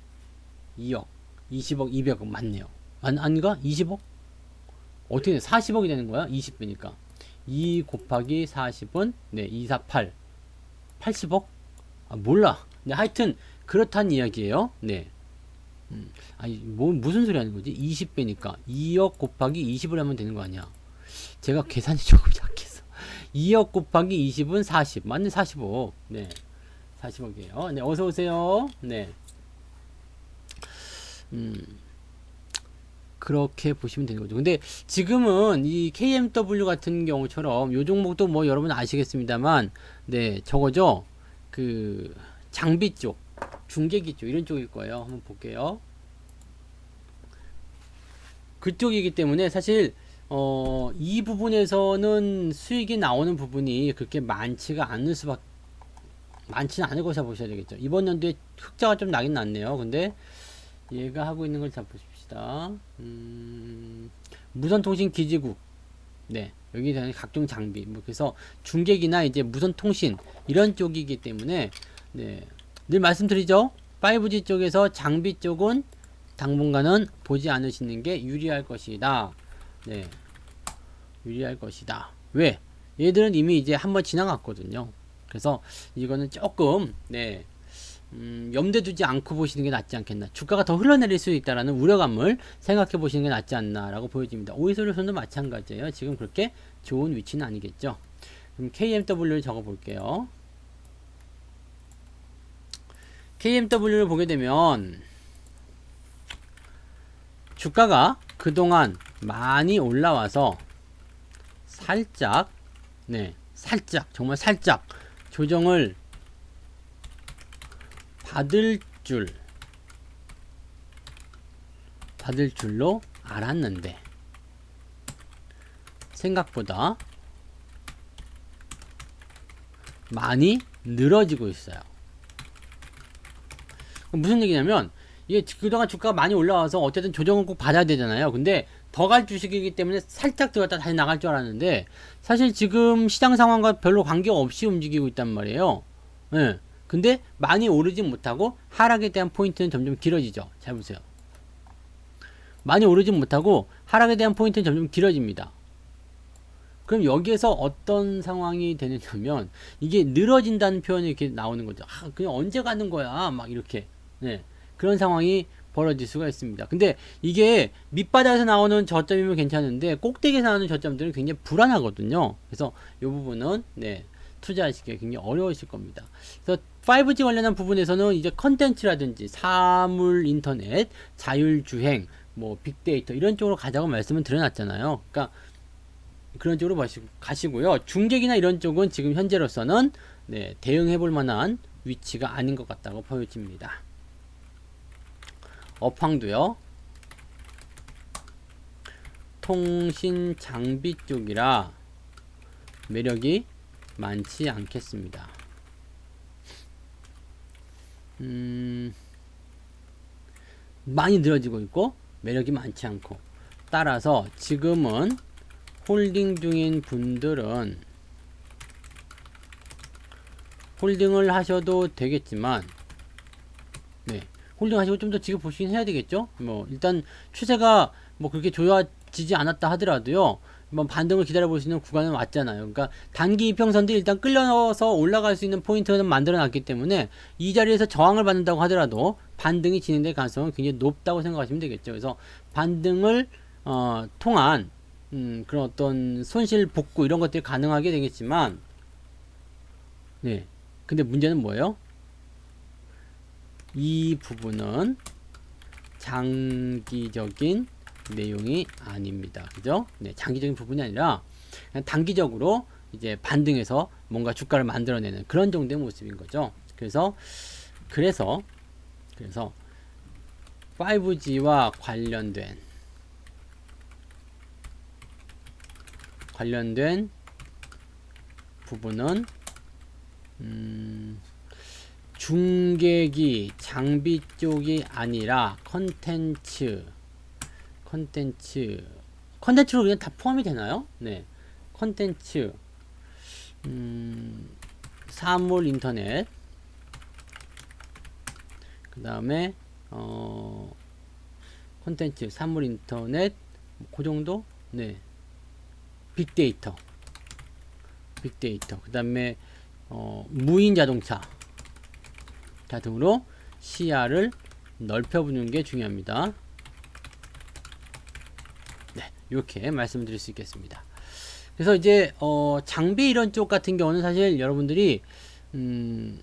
2억 20억 200억 맞네요. 아닌가? 20억? 어떻게 돼? 40억이 되는 거야? 20배니까 2 곱하기 40은 네 248 80억? 몰라. 네, 하여튼 그렇단 이야기예요. 네. 아니 무슨 소리 하는 거지? 20배니까 2억 곱하기 20을 하면 되는 거 아니야? 제가 계산이 조금 약해서 2억 곱하기 20은 40 맞네. 45억. 네, 40억이에요. 네, 어서 오세요. 네. 그렇게 보시면 되는 거죠. 근데 지금은 이 KMW 같은 경우처럼 요 종목도 뭐 여러분 아시겠습니다만 네, 저거죠. 그 장비 쪽, 중계기 쪽 이런 쪽일 거예요. 한번 볼게요. 그쪽이기 때문에 사실 이 부분에서는 수익이 나오는 부분이 그렇게 많지는 않을 것이라 보셔야 되겠죠. 이번 연도에 흑자가 좀 나긴 났네요. 근데 얘가 하고 있는 걸 잘 보십시다. 무선통신 기지국. 네, 여기 대한 각종 장비, 뭐 그래서 중계기나 이제 무선통신 이런 쪽이기 때문에 네, 늘 말씀드리죠. 5G 쪽에서 장비 쪽은 당분간은 보지 않으시는 게 유리할 것이다. 네, 유리할 것이다. 왜? 얘들은 이미 이제 한번 지나갔거든요. 그래서 이거는 조금 네, 염두에 두지 않고 보시는 게 낫지 않겠나. 주가가 더 흘러내릴 수 있다라는 우려감을 생각해 보시는 게 낫지 않나라고 보여집니다. 오이솔루션도 마찬가지예요. 지금 그렇게 좋은 위치는 아니겠죠. 그럼 KMW를 적어 볼게요. KMW를 보게 되면 주가가 그동안 많이 올라와서 살짝 네, 정말 살짝 조정을 받을 줄로 알았는데 생각보다 많이 늘어지고 있어요. 무슨 얘기냐면 이게 그동안 주가가 많이 올라와서 어쨌든 조정은 꼭 받아야 되잖아요. 근데 더 갈 주식이기 때문에 살짝 들어갔다 다시 나갈 줄 알았는데 사실 지금 시장 상황과 별로 관계없이 움직이고 있단 말이에요. 예. 근데 많이 오르지 못하고 하락에 대한 포인트는 점점 길어지죠. 잘 보세요. 많이 오르지 못하고 하락에 대한 포인트는 점점 길어집니다. 그럼 여기에서 어떤 상황이 되느냐면 이게 늘어진다는 표현이 이렇게 나오는 거죠. 아, 그냥 언제 가는 거야? 막 이렇게. 네. 그런 상황이 벌어질 수가 있습니다. 근데 이게 밑바닥에서 나오는 저점이면 괜찮은데 꼭대기에서 나오는 저점들은 굉장히 불안하거든요. 그래서 이 부분은 네, 투자하시기가 굉장히 어려우실 겁니다. 그래서 5G 관련한 부분에서는 이제 컨텐츠라든지 사물 인터넷, 자율주행, 뭐 빅데이터 이런 쪽으로 가자고 말씀을 드려놨잖아요. 그러니까 그런 쪽으로 가시고요. 중계기나 이런 쪽은 지금 현재로서는 네, 대응해 볼 만한 위치가 아닌 것 같다고 보여집니다. 업황도요. 통신 장비 쪽이라 매력이 많지 않겠습니다. 많이 늘어지고 있고 매력이 많지 않고 따라서 지금은 홀딩 중인 분들은 홀딩을 하셔도 되겠지만 네, 홀딩 하시고 좀 더 지켜보시긴 해야 되겠죠. 뭐 일단 추세가 뭐 그렇게 좋아지지 않았다 하더라도요, 한번 반등을 기다려 볼 수 있는 구간은 왔잖아요. 그러니까 단기 이평선들이 일단 끌려서 올라갈 수 있는 포인트는 만들어 놨기 때문에 이 자리에서 저항을 받는다고 하더라도 반등이 진행될 가능성은 굉장히 높다고 생각하시면 되겠죠. 그래서 반등을 통한 그런 어떤 손실 복구 이런 것들이 가능하게 되겠지만, 네. 근데 문제는 뭐예요? 이 부분은 장기적인 내용이 아닙니다. 그죠? 네, 장기적인 부분이 아니라 그냥 단기적으로 이제 반등해서 뭔가 주가를 만들어내는 그런 정도의 모습인 거죠. 그래서 5G와 관련된 부분은 중계기 장비 쪽이 아니라 컨텐츠로 그냥 다 포함이 되나요? 네, 컨텐츠, 사물 인터넷, 그 다음에 컨텐츠, 사물 인터넷, 그 정도? 네, 빅데이터, 그 다음에 무인 자동차 등으로 시야를 넓혀보는 게 중요합니다. 네, 이렇게 말씀드릴 수 있겠습니다. 그래서 이제 장비 이런 쪽 같은 경우는 사실 여러분들이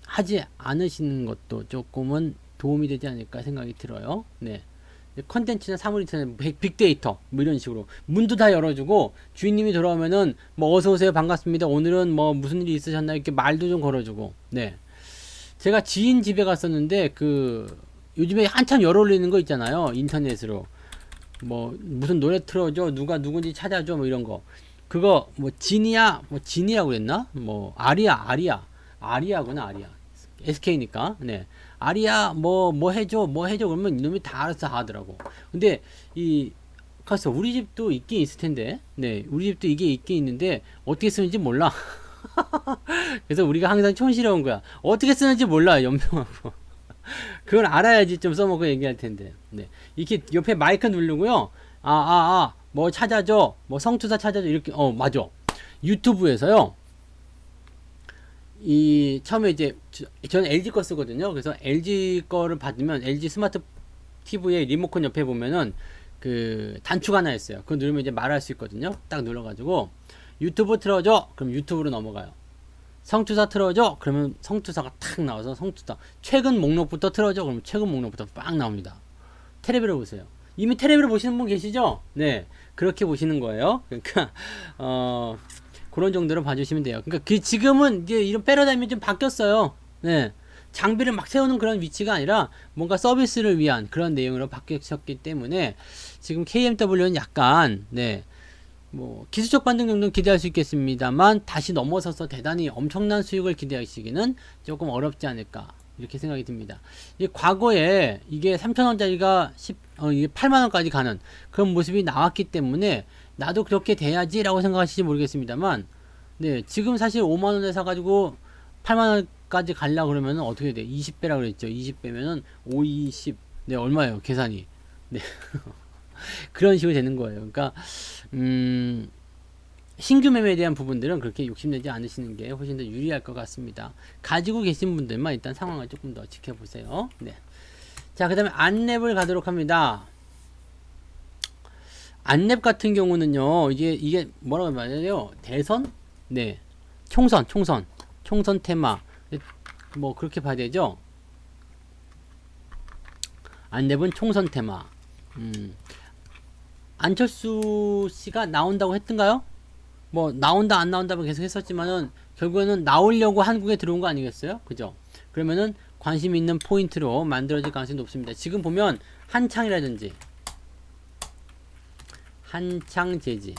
하지 않으시는 것도 조금은 도움이 되지 않을까 생각이 들어요. 네, 컨텐츠나 사물 인터넷, 빅데이터 뭐 이런 식으로 문도 다 열어주고 주인님이 돌아오면은 뭐 어서 오세요, 반갑습니다, 오늘은 뭐 무슨 일이 있으셨나요, 이렇게 말도 좀 걸어주고. 네, 제가 지인 집에 갔었는데 그 요즘에 한참 열 올리는 거 있잖아요, 인터넷으로. 뭐 무슨 노래 틀어줘, 누가 누군지 찾아줘, 뭐 이런 거. 그거 뭐 진이라고 그랬나? 뭐 아리아구나. SK니까. 네, 아리아 뭐 해줘 그러면 이놈이 다 알아서 하더라고. 근데 가서 우리 집도 있긴 있을 텐데, 네, 우리 집도 이게 있긴 있는데 어떻게 쓰는지 몰라. 그래서 우리가 항상 촌스러운 거야. 어떻게 쓰는지 몰라, 연명하고. 그걸 알아야지 좀 써먹고 얘기할 텐데. 네, 이렇게 옆에 마이크 누르고요. 뭐 찾아줘, 뭐 성투사 찾아줘, 이렇게. 맞아. 유튜브에서요, 처음에 이제 저는 LG 거 쓰거든요. 그래서 LG 거를 받으면 LG 스마트 TV의 리모컨 옆에 보면은 그 단추가 하나 있어요. 그거 누르면 이제 말할 수 있거든요. 딱 눌러가지고 유튜브 틀어줘, 그럼 유튜브로 넘어가요. 성투사 틀어줘, 그러면 성투사가 탁 나와서 성투사. 최근 목록부터 틀어줘, 그러면 최근 목록부터 빵 나옵니다. 테레비를 보세요. 이미 테레비를 보시는 분 계시죠? 네, 그렇게 보시는 거예요. 그러니까 그런 정도로 봐주시면 돼요. 그러니까 지금은 이제 이런 패러다임이 좀 바뀌었어요. 네, 장비를 막 세우는 그런 위치가 아니라 뭔가 서비스를 위한 그런 내용으로 바뀌었기 때문에 지금 KMW는 약간, 네, 뭐 기술적 반등 정도는 기대할 수 있겠습니다만 다시 넘어서서 대단히 엄청난 수익을 기대하시기는 조금 어렵지 않을까. 이렇게 생각이 듭니다. 이 과거에 이게 3,000원짜리가 이게 8만원까지 가는 그런 모습이 나왔기 때문에 나도 그렇게 돼야지라고 생각하실지 모르겠습니다만, 네, 지금 사실 5만원에 사가지고 8만원까지 가려고 그러면 어떻게 돼? 20배라 그랬죠. 20배면은 5, 20, 네, 얼마예요? 계산이. 네. 그런 식으로 되는 거예요. 그러니까, 신규 매매에 대한 부분들은 그렇게 욕심내지 않으시는 게 훨씬 더 유리할 것 같습니다. 가지고 계신 분들만 일단 상황을 조금 더 지켜보세요. 네. 자, 그 다음에 안랩을 가도록 합니다. 안랩 같은 경우는요, 이게 뭐라고 말해야 대선? 네. 총선 테마. 뭐, 그렇게 봐야 되죠? 안랩은 총선 테마. 안철수 씨가 나온다고 했던가요? 뭐 나온다 안 나온다고 계속 했었지만은 결국에는 나오려고 한국에 들어온 거 아니겠어요? 그죠? 그러면은 관심 있는 포인트로 만들어질 가능성이 높습니다. 지금 보면 한창이라든지 한창제지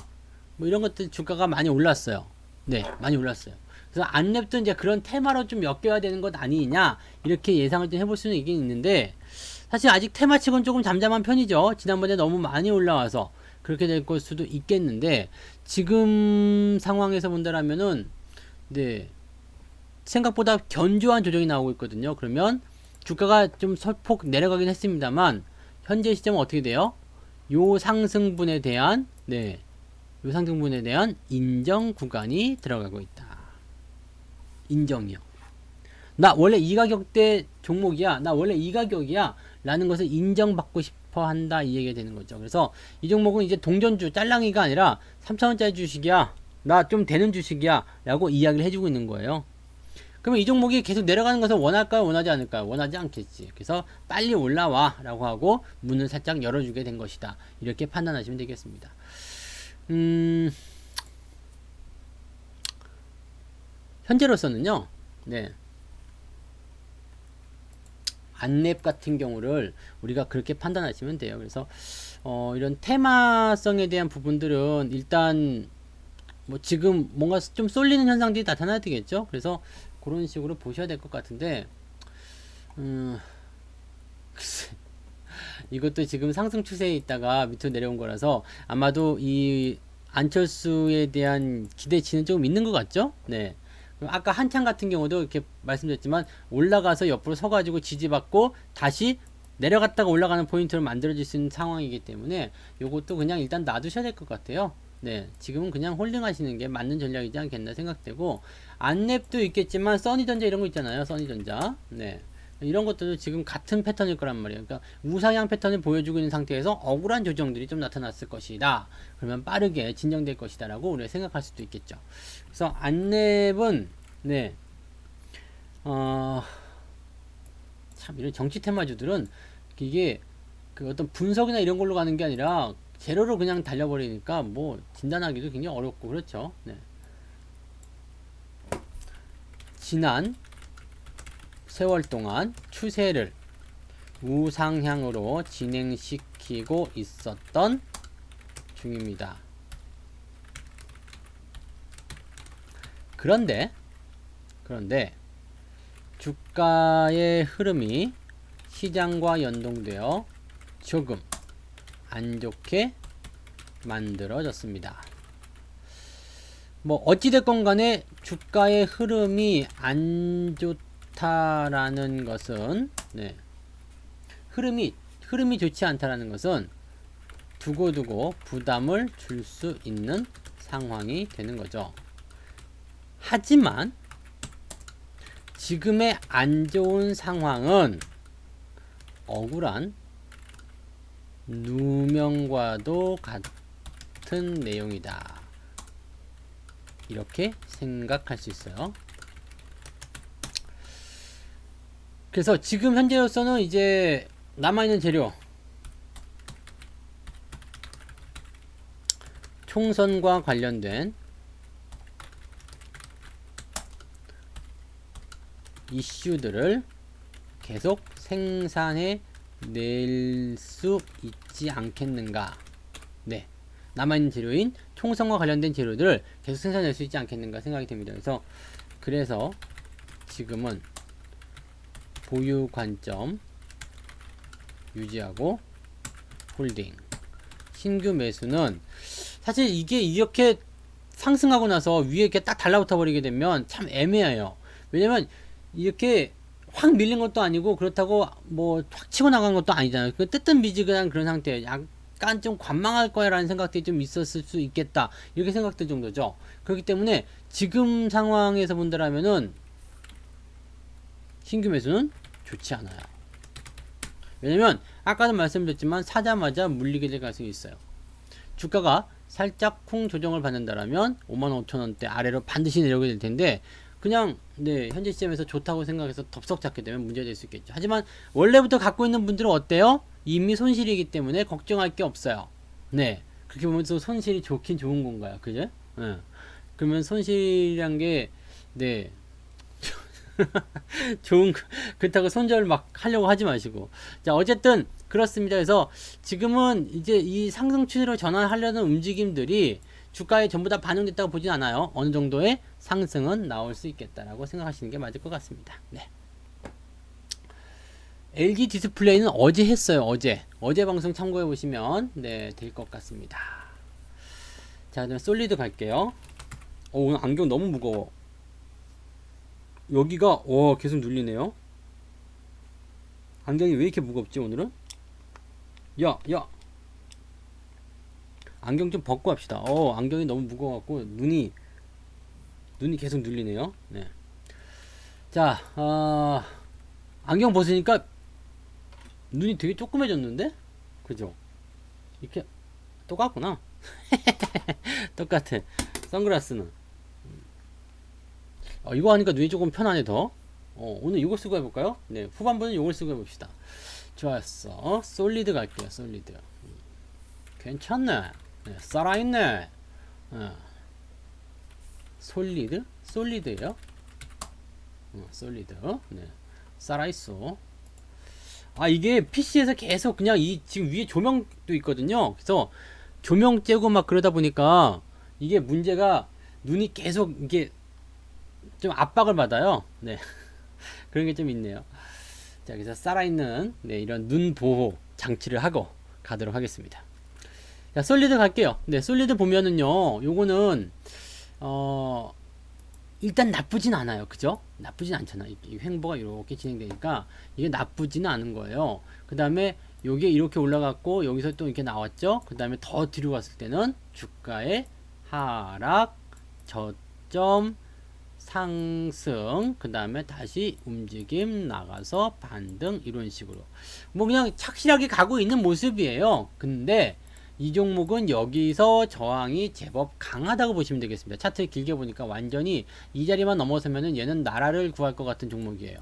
뭐 이런 것들 주가가 많이 올랐어요. 네, 많이 올랐어요. 그래서 안랩도 이제 그런 테마로 좀 엮여야 되는 것 아니냐 이렇게 예상을 좀 해볼 수는 있긴 있는데, 사실 아직 테마치고는 조금 잠잠한 편이죠. 지난번에 너무 많이 올라와서 그렇게 될 걸 수도 있겠는데, 지금 상황에서 본다라면은 네, 생각보다 견조한 조정이 나오고 있거든요. 그러면 주가가 좀 소폭 내려가긴 했습니다만 현재 시점은 어떻게 돼요? 요 상승분에 대한 요 상승분에 대한 인정 구간이 들어가고 있다. 인정이요. 나 원래 이 가격대 종목이야. 나 원래 이 가격이야. 라는 것을 인정받고 싶어 한다. 이 얘기가 되는 거죠. 그래서 이 종목은 이제 동전주 짤랑이가 아니라 3,000원짜리 주식이야. 나 좀 되는 주식이야. 라고 이야기를 해주고 있는 거예요. 그러면 이 종목이 계속 내려가는 것을 원할까요? 원하지 않을까요? 원하지 않겠지. 그래서 빨리 올라와. 라고 하고 문을 살짝 열어주게 된 것이다. 이렇게 판단하시면 되겠습니다. 현재로서는요. 네. 안랩 같은 경우를 우리가 그렇게 판단하시면 돼요. 그래서 이런 테마성에 대한 부분들은 일단 뭐 지금 뭔가 좀 쏠리는 현상들이 나타나야 되겠죠. 그래서 그런 식으로 보셔야 될 것 같은데, 글쎄, 이것도 지금 상승 추세에 있다가 밑으로 내려온 거라서 아마도 이 안철수에 대한 기대치는 조금 있는 것 같죠. 네. 아까 한창 같은 경우도 이렇게 말씀드렸지만 올라가서 옆으로 서가지고 지지받고 다시 내려갔다가 올라가는 포인트를 만들어질 수 있는 상황이기 때문에 요것도 그냥 일단 놔두셔야 될 것 같아요. 네, 지금은 그냥 홀딩 하시는 게 맞는 전략이지 않겠나 생각되고, 안랩도 있겠지만 써니전자 이런 거 있잖아요. 써니전자. 네. 이런 것들도 지금 같은 패턴일 거란 말이에요. 그러니까 우상향 패턴을 보여주고 있는 상태에서 억울한 조정들이 좀 나타났을 것이다. 그러면 빠르게 진정될 것이다 라고 우리가 생각할 수도 있겠죠. 그래서 안랩은 네, 참 이런 정치 테마주들은 이게 그 어떤 분석이나 이런 걸로 가는 게 아니라 재료로 그냥 달려버리니까 뭐 진단하기도 굉장히 어렵고 그렇죠. 네. 지난 세월 동안 추세를 우상향으로 진행시키고 있었던 중입니다. 그런데 주가의 흐름이 시장과 연동되어 조금 안 좋게 만들어졌습니다. 뭐 어찌됐건 간에 주가의 흐름이 안 좋다라는 것은 네, 흐름이 좋지 않다라는 것은 두고두고 부담을 줄 수 있는 상황이 되는 거죠. 하지만 지금의 안 좋은 상황은 억울한 누명과도 같은 내용이다. 이렇게 생각할 수 있어요. 그래서 지금 현재로서는 이제 남아있는 재료, 총선과 관련된 이슈들을 계속 생산해 낼 수 있지 않겠는가. 네, 남아있는 재료인 총선과 관련된 재료들을 계속 생산할 수 있지 않겠는가 생각이 됩니다. 그래서 지금은 보유 관점 유지하고 홀딩. 신규 매수는 사실 이게 이렇게 상승하고 나서 위에 이렇게 딱 달라붙어 버리게 되면 참 애매해요. 왜냐면 이렇게 확 밀린 것도 아니고 그렇다고 뭐 확 치고 나간 것도 아니잖아요. 그 뜨뜻미지근한 그런 상태예요. 약간 좀 관망할 거야 라는 생각들이 좀 있었을 수 있겠다, 이렇게 생각될 정도죠. 그렇기 때문에 지금 상황에서 본다라면은 신규 매수는 좋지 않아요. 왜냐면 아까도 말씀드렸지만 사자마자 물리게 될 가능성이 있어요. 주가가 살짝 쿵 조정을 받는다라면 55,000원대 아래로 반드시 내려오게 될 텐데, 그냥 현재 시점에서 좋다고 생각해서 덥석 잡게 되면 문제가 될 수 있겠죠. 하지만 원래부터 갖고 있는 분들은 어때요? 이미 손실이기 때문에 걱정할 게 없어요. 그렇게 보면 또 손실이 좋긴 좋은 건가요? 그죠? 그러면 손실이란 게 좋은, 그렇다고 손절 막 하려고 하지 마시고. 자, 어쨌든 그렇습니다. 그래서 지금은 이제 이 상승 추세로 전환하려는 움직임들이 주가에 전부 다 반영됐다고 보진 않아요. 어느 정도의 상승은 나올 수 있겠다라고 생각하시는 게 맞을 것 같습니다. LG 디스플레이는 어제 했어요. 어제 방송 참고해 보시면 될 것 같습니다. 자, 그다음 솔리드 갈게요. 오늘 안경 너무 무거워. 여기가 계속 눌리네요. 안경이 왜 이렇게 무겁지 오늘은? 야 안경 좀 벗고 합시다. 안경이 너무 무거워갖고 눈이 계속 눌리네요. 자, 안경 벗으니까 눈이 되게 조그매졌는데? 그죠? 이렇게 똑같구나. 똑같아. 선글라스는 이거 하니까 눈이 조금 편하네. 더 오늘 이걸 쓰고 해볼까요? 후반부는 이걸 쓰고 해봅시다. 좋았어. 솔리드 갈게요. 솔리드. 괜찮네. 살아있네. 솔리드요. 솔리드. 살아있어. 이게 PC에서 계속 그냥 지금 위에 조명도 있거든요. 그래서 조명 쬐고 막 그러다 보니까 이게 문제가 눈이 계속 이게 좀 압박을 받아요. 그런 게 좀 있네요. 자, 그래서 살아있는 이런 눈 보호 장치를 하고 가도록 하겠습니다. 자, 솔리드 갈게요. 솔리드 보면은요, 요거는 일단 나쁘진 않아요. 그죠? 나쁘진 않잖아요. 이 횡보가 이렇게 진행되니까 이게 나쁘지는 않은 거예요. 그 다음에 요게 이렇게 올라갔고 여기서 또 이렇게 나왔죠. 그 다음에 더 뒤로 갔을 때는 주가의 하락, 저점, 상승, 그 다음에 다시 움직임, 나가서 반등, 이런 식으로 뭐 그냥 착실하게 가고 있는 모습이에요. 근데 이 종목은 여기서 저항이 제법 강하다고 보시면 되겠습니다. 차트 길게 보니까 완전히 이 자리만 넘어서면은 얘는 나라를 구할 것 같은 종목이에요.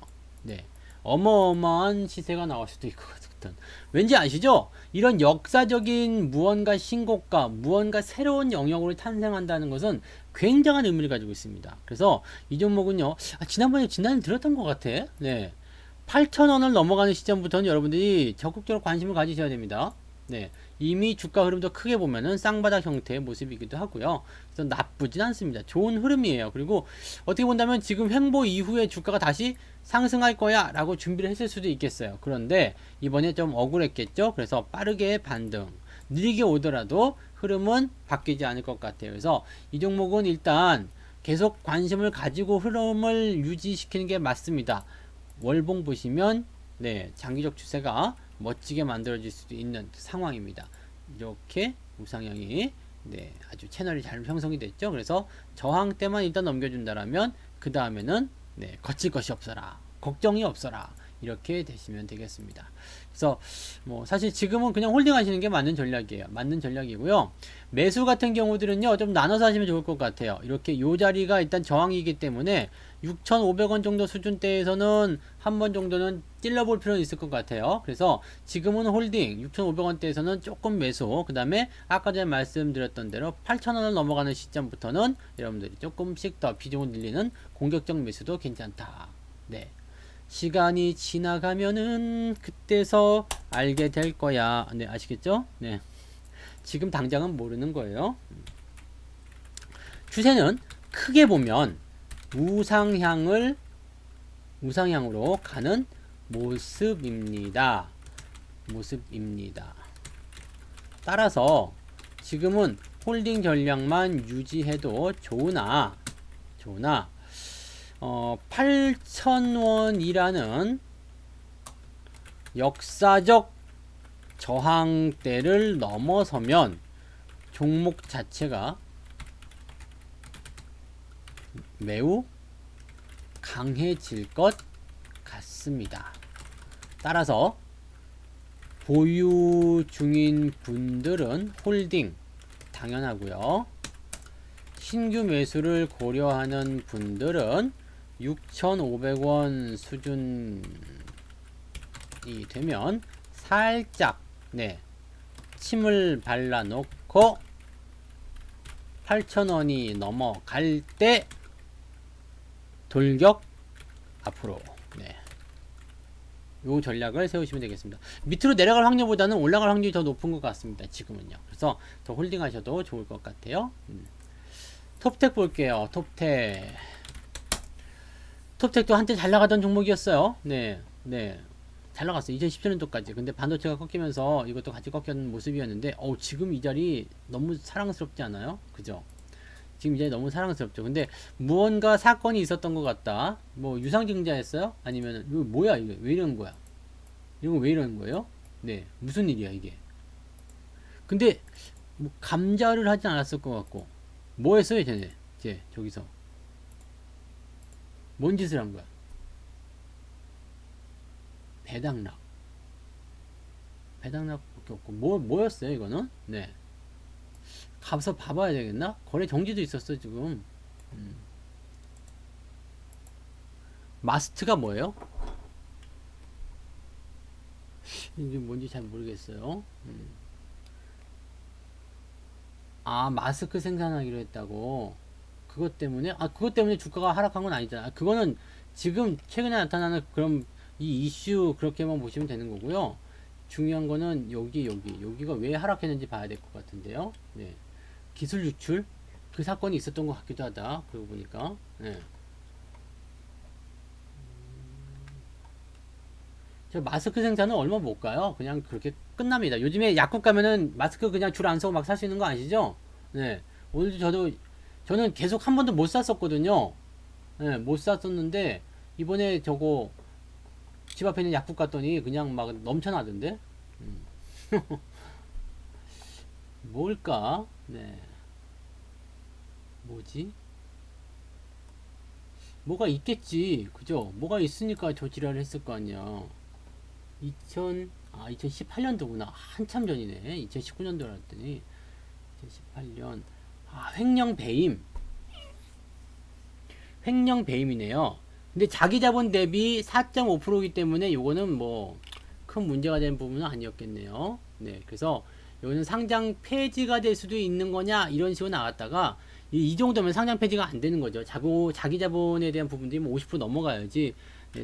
어마어마한 시세가 나올 수도 있을 것 같은. 왠지 아시죠? 이런 역사적인 무언가 신고가, 무언가 새로운 영역으로 탄생한다는 것은 굉장한 의미를 가지고 있습니다. 그래서 이 종목은요, 지난번에 들었던 것 같아. 8,000원을 넘어가는 시점부터는 여러분들이 적극적으로 관심을 가지셔야 됩니다. 이미 주가 흐름도 크게 보면은 쌍바닥 형태의 모습이기도 하고요. 그래서 나쁘진 않습니다. 좋은 흐름이에요. 그리고 어떻게 본다면 지금 횡보 이후에 주가가 다시 상승할 거야 라고 준비를 했을 수도 있겠어요. 그런데 이번에 좀 억울했겠죠. 그래서 빠르게 반등, 느리게 오더라도 흐름은 바뀌지 않을 것 같아요. 그래서 이 종목은 일단 계속 관심을 가지고 흐름을 유지시키는 게 맞습니다. 월봉 보시면 장기적 추세가 멋지게 만들어질 수도 있는 상황입니다. 이렇게 우상향이 아주 채널이 잘 형성이 됐죠. 그래서 저항 때만 일단 넘겨준다라면 그 다음에는 거칠 것이 없어라, 걱정이 없어라, 이렇게 되시면 되겠습니다. 그래서 뭐 사실 지금은 그냥 홀딩 하시는 게 맞는 전략이에요. 맞는 전략이고요. 매수 같은 경우들은요, 좀 나눠서 하시면 좋을 것 같아요. 이렇게 요 자리가 일단 저항이기 때문에 6,500원 정도 수준대에서는 한 번 정도는 찔러볼 필요는 있을 것 같아요. 그래서 지금은 홀딩, 6,500원대에서는 조금 매수, 그 다음에 아까 전에 말씀드렸던 대로 8,000원을 넘어가는 시점부터는 여러분들이 조금씩 더 비중을 늘리는 공격적 매수도 괜찮다. 시간이 지나가면은 그때서 알게 될 거야. 아시겠죠? 지금 당장은 모르는 거예요. 추세는 크게 보면 우상향으로 가는 모습입니다. 모습입니다. 따라서 지금은 홀딩 전략만 유지해도 좋으나 8,000원이라는 역사적 저항대를 넘어서면 종목 자체가 매우 강해질 것 같습니다. 따라서 보유 중인 분들은 홀딩 당연하고요. 신규 매수를 고려하는 분들은 6,500원 수준이 되면 살짝 침을 발라 놓고 8,000원이 넘어갈 때 돌격 앞으로 요 전략을 세우시면 되겠습니다. 밑으로 내려갈 확률보다는 올라갈 확률이 더 높은 것 같습니다. 지금은요. 그래서 더 홀딩 하셔도 좋을 것 같아요. 톱텍 볼게요. 톱텍도 한때 잘 나가던 종목이었어요. 잘 나갔어요. 2017년도까지. 근데 반도체가 꺾이면서 이것도 같이 꺾였는 모습이었는데, 지금 이 자리 너무 사랑스럽지 않아요? 그죠? 지금 이 자리 너무 사랑스럽죠. 근데 무언가 사건이 있었던 것 같다. 뭐 유상증자했어요? 아니면 이거 뭐야 이게 왜 이러는 거야? 이거 왜 이러는 거예요? 무슨 일이야 이게? 근데 뭐 감자를 하진 않았을 것 같고, 뭐 했어요 쟤네? 저기서 뭔 짓을 한 거야? 배당락밖에 없고 뭐였어요 이거는? 가서 봐봐야 되겠나? 거래 정지도 있었어 지금. 마스트가 뭐예요? 이게 뭔지 잘 모르겠어요. 마스크 생산하기로 했다고. 그것 때문에 주가가 하락한 건 아니잖아. 그거는 지금 최근에 나타나는 그런 이 이슈 그렇게만 보시면 되는 거고요. 중요한 거는 여기가 왜 하락했는지 봐야 될 것 같은데요. 기술 유출 그 사건이 있었던 것 같기도 하다. 그러고 보니까 저 마스크 생산은 얼마 못 가요. 그냥 그렇게 끝납니다. 요즘에 약국 가면은 마스크 그냥 줄 안 서고 막 살 수 있는 거 아시죠? 오늘도 저는 계속 한 번도 못 샀었거든요. 못 샀었는데 이번에 저거 집 앞에 있는 약국 갔더니 그냥 막 넘쳐나던데. 뭘까? 뭐지? 뭐가 있겠지. 그죠? 뭐가 있으니까 저 지랄을 했을 거 아니야. 2018년도구나. 한참 전이네. 2019년도라 했더니 2018년. 횡령 배임. 횡령 배임이네요. 근데 자기 자본 대비 4.5%이기 때문에 요거는 뭐 큰 문제가 된 부분은 아니었겠네요. 그래서 요거는 상장 폐지가 될 수도 있는 거냐 이런 식으로 나왔다가 이 정도면 상장 폐지가 안 되는 거죠. 자기 자본에 대한 부분들이 뭐 50% 넘어가야지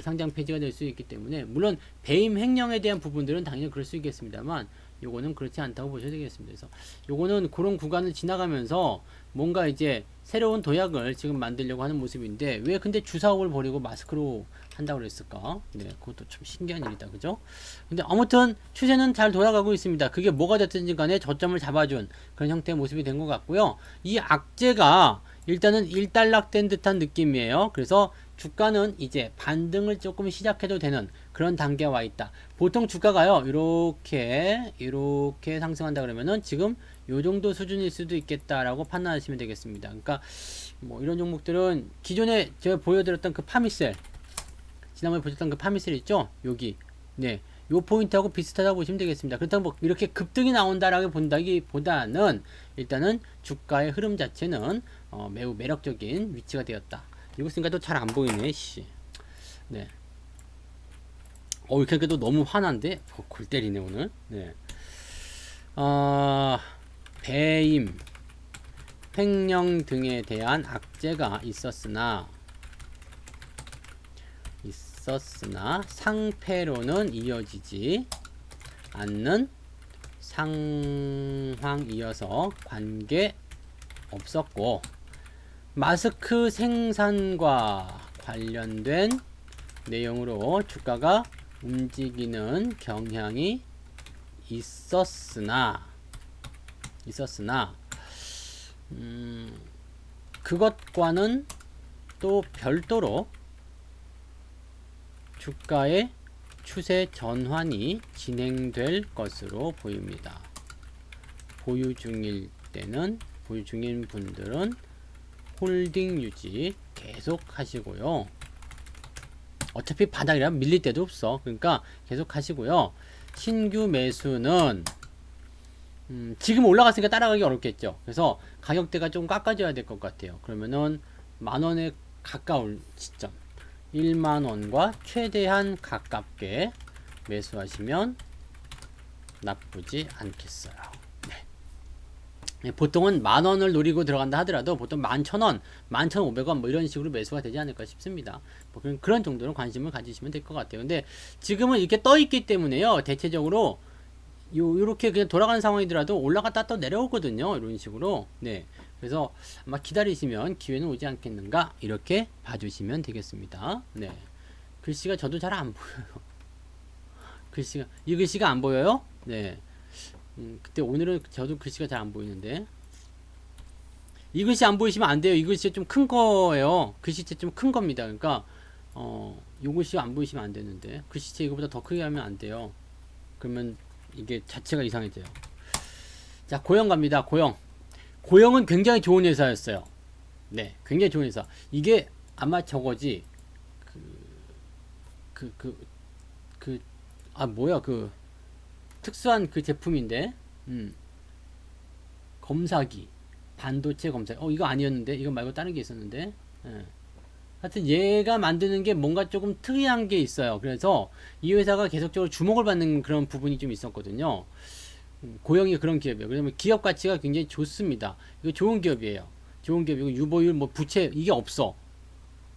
상장 폐지가 될 수 있기 때문에, 물론 배임 횡령에 대한 부분들은 당연히 그럴 수 있겠습니다만 요거는 그렇지 않다고 보셔야 되겠습니다. 그래서 요거는 그런 구간을 지나가면서 뭔가 이제 새로운 도약을 지금 만들려고 하는 모습인데, 왜 근데 주사업을 버리고 마스크로 한다고 그랬을까? 그것도 좀 신기한 일이다. 그죠? 근데 아무튼 추세는 잘 돌아가고 있습니다. 그게 뭐가 됐든지 간에 저점을 잡아준 그런 형태의 모습이 된 것 같고요. 이 악재가 일단은 일단락된 듯한 느낌이에요. 그래서 주가는 이제 반등을 조금 시작해도 되는 그런 단계에 와 있다. 보통 주가가요, 이렇게 상승한다 그러면은 지금 요 정도 수준일 수도 있겠다라고 판단하시면 되겠습니다. 그러니까 뭐 이런 종목들은 기존에 제가 보여드렸던 그 파미셀, 지난번에 보셨던 그 파미셀 있죠? 여기 요 포인트하고 비슷하다고 보시면 되겠습니다. 그렇다고 뭐 이렇게 급등이 나온다라고 본다기보다는 일단은 주가의 흐름 자체는 매우 매력적인 위치가 되었다. 이거 쓰니까 또 잘 안 보이네. 이렇게 또 너무 화난데? 골 때리네 오늘. 배임, 횡령 등에 대한 악재가 있었으나 상패로는 이어지지 않는 상황이어서 관계 없었고, 마스크 생산과 관련된 내용으로 주가가 움직이는 경향이 있었으나 그것과는 또 별도로 주가의 추세 전환이 진행될 것으로 보입니다. 보유 중인 분들은 홀딩 유지 계속 하시고요. 어차피 바닥이라 밀릴 데도 없어. 그러니까 계속 하시고요. 신규 매수는 지금 올라갔으니까 따라가기 어렵겠죠. 그래서 가격대가 좀 깎아줘야 될 것 같아요. 그러면은 만원에 가까운 시점 1만원과 최대한 가깝게 매수하시면 나쁘지 않겠어요. 네, 보통은 만원을 노리고 들어간다 하더라도 보통 11,000원, 11,500원 뭐 이런 식으로 매수가 되지 않을까 싶습니다. 뭐 그런 정도로 관심을 가지시면 될 것 같아요. 근데 지금은 이렇게 떠 있기 때문에요. 대체적으로 요렇게 그냥 돌아가는 상황이더라도 올라갔다 또 내려오거든요. 이런 식으로. 네. 그래서 아마 기다리시면 기회는 오지 않겠는가 이렇게 봐주시면 되겠습니다. 네. 글씨가 저도 잘 안 보여요. 이 글씨가 안 보여요? 네. 그때 오늘은 저도 글씨가 잘 안 보이는데 이 글씨 안 보이시면 안 돼요. 이 글씨 좀 큰 거예요. 글씨체 좀 큰 겁니다. 그러니까 요 글씨가 안 보이시면 안 되는데 글씨체 이거보다 더 크게 하면 안 돼요. 그러면 이게 자체가 이상해져요. 자, 고영 갑니다. 고영은 굉장히 좋은 회사였어요. 네, 굉장히 좋은 회사. 이게 아마 저거지. 뭐야, 특수한 그 제품인데, 검사기. 반도체 검사기. 이거 아니었는데? 이거 말고 다른 게 있었는데? 예. 하여튼 얘가 만드는 게 뭔가 조금 특이한 게 있어요. 그래서 이 회사가 계속적으로 주목을 받는 그런 부분이 좀 있었거든요. 고영이 그런 기업이에요. 그러면 기업 가치가 굉장히 좋습니다. 이거 좋은 기업이에요. 좋은 기업이고 유보율 뭐 부채 이게 없어.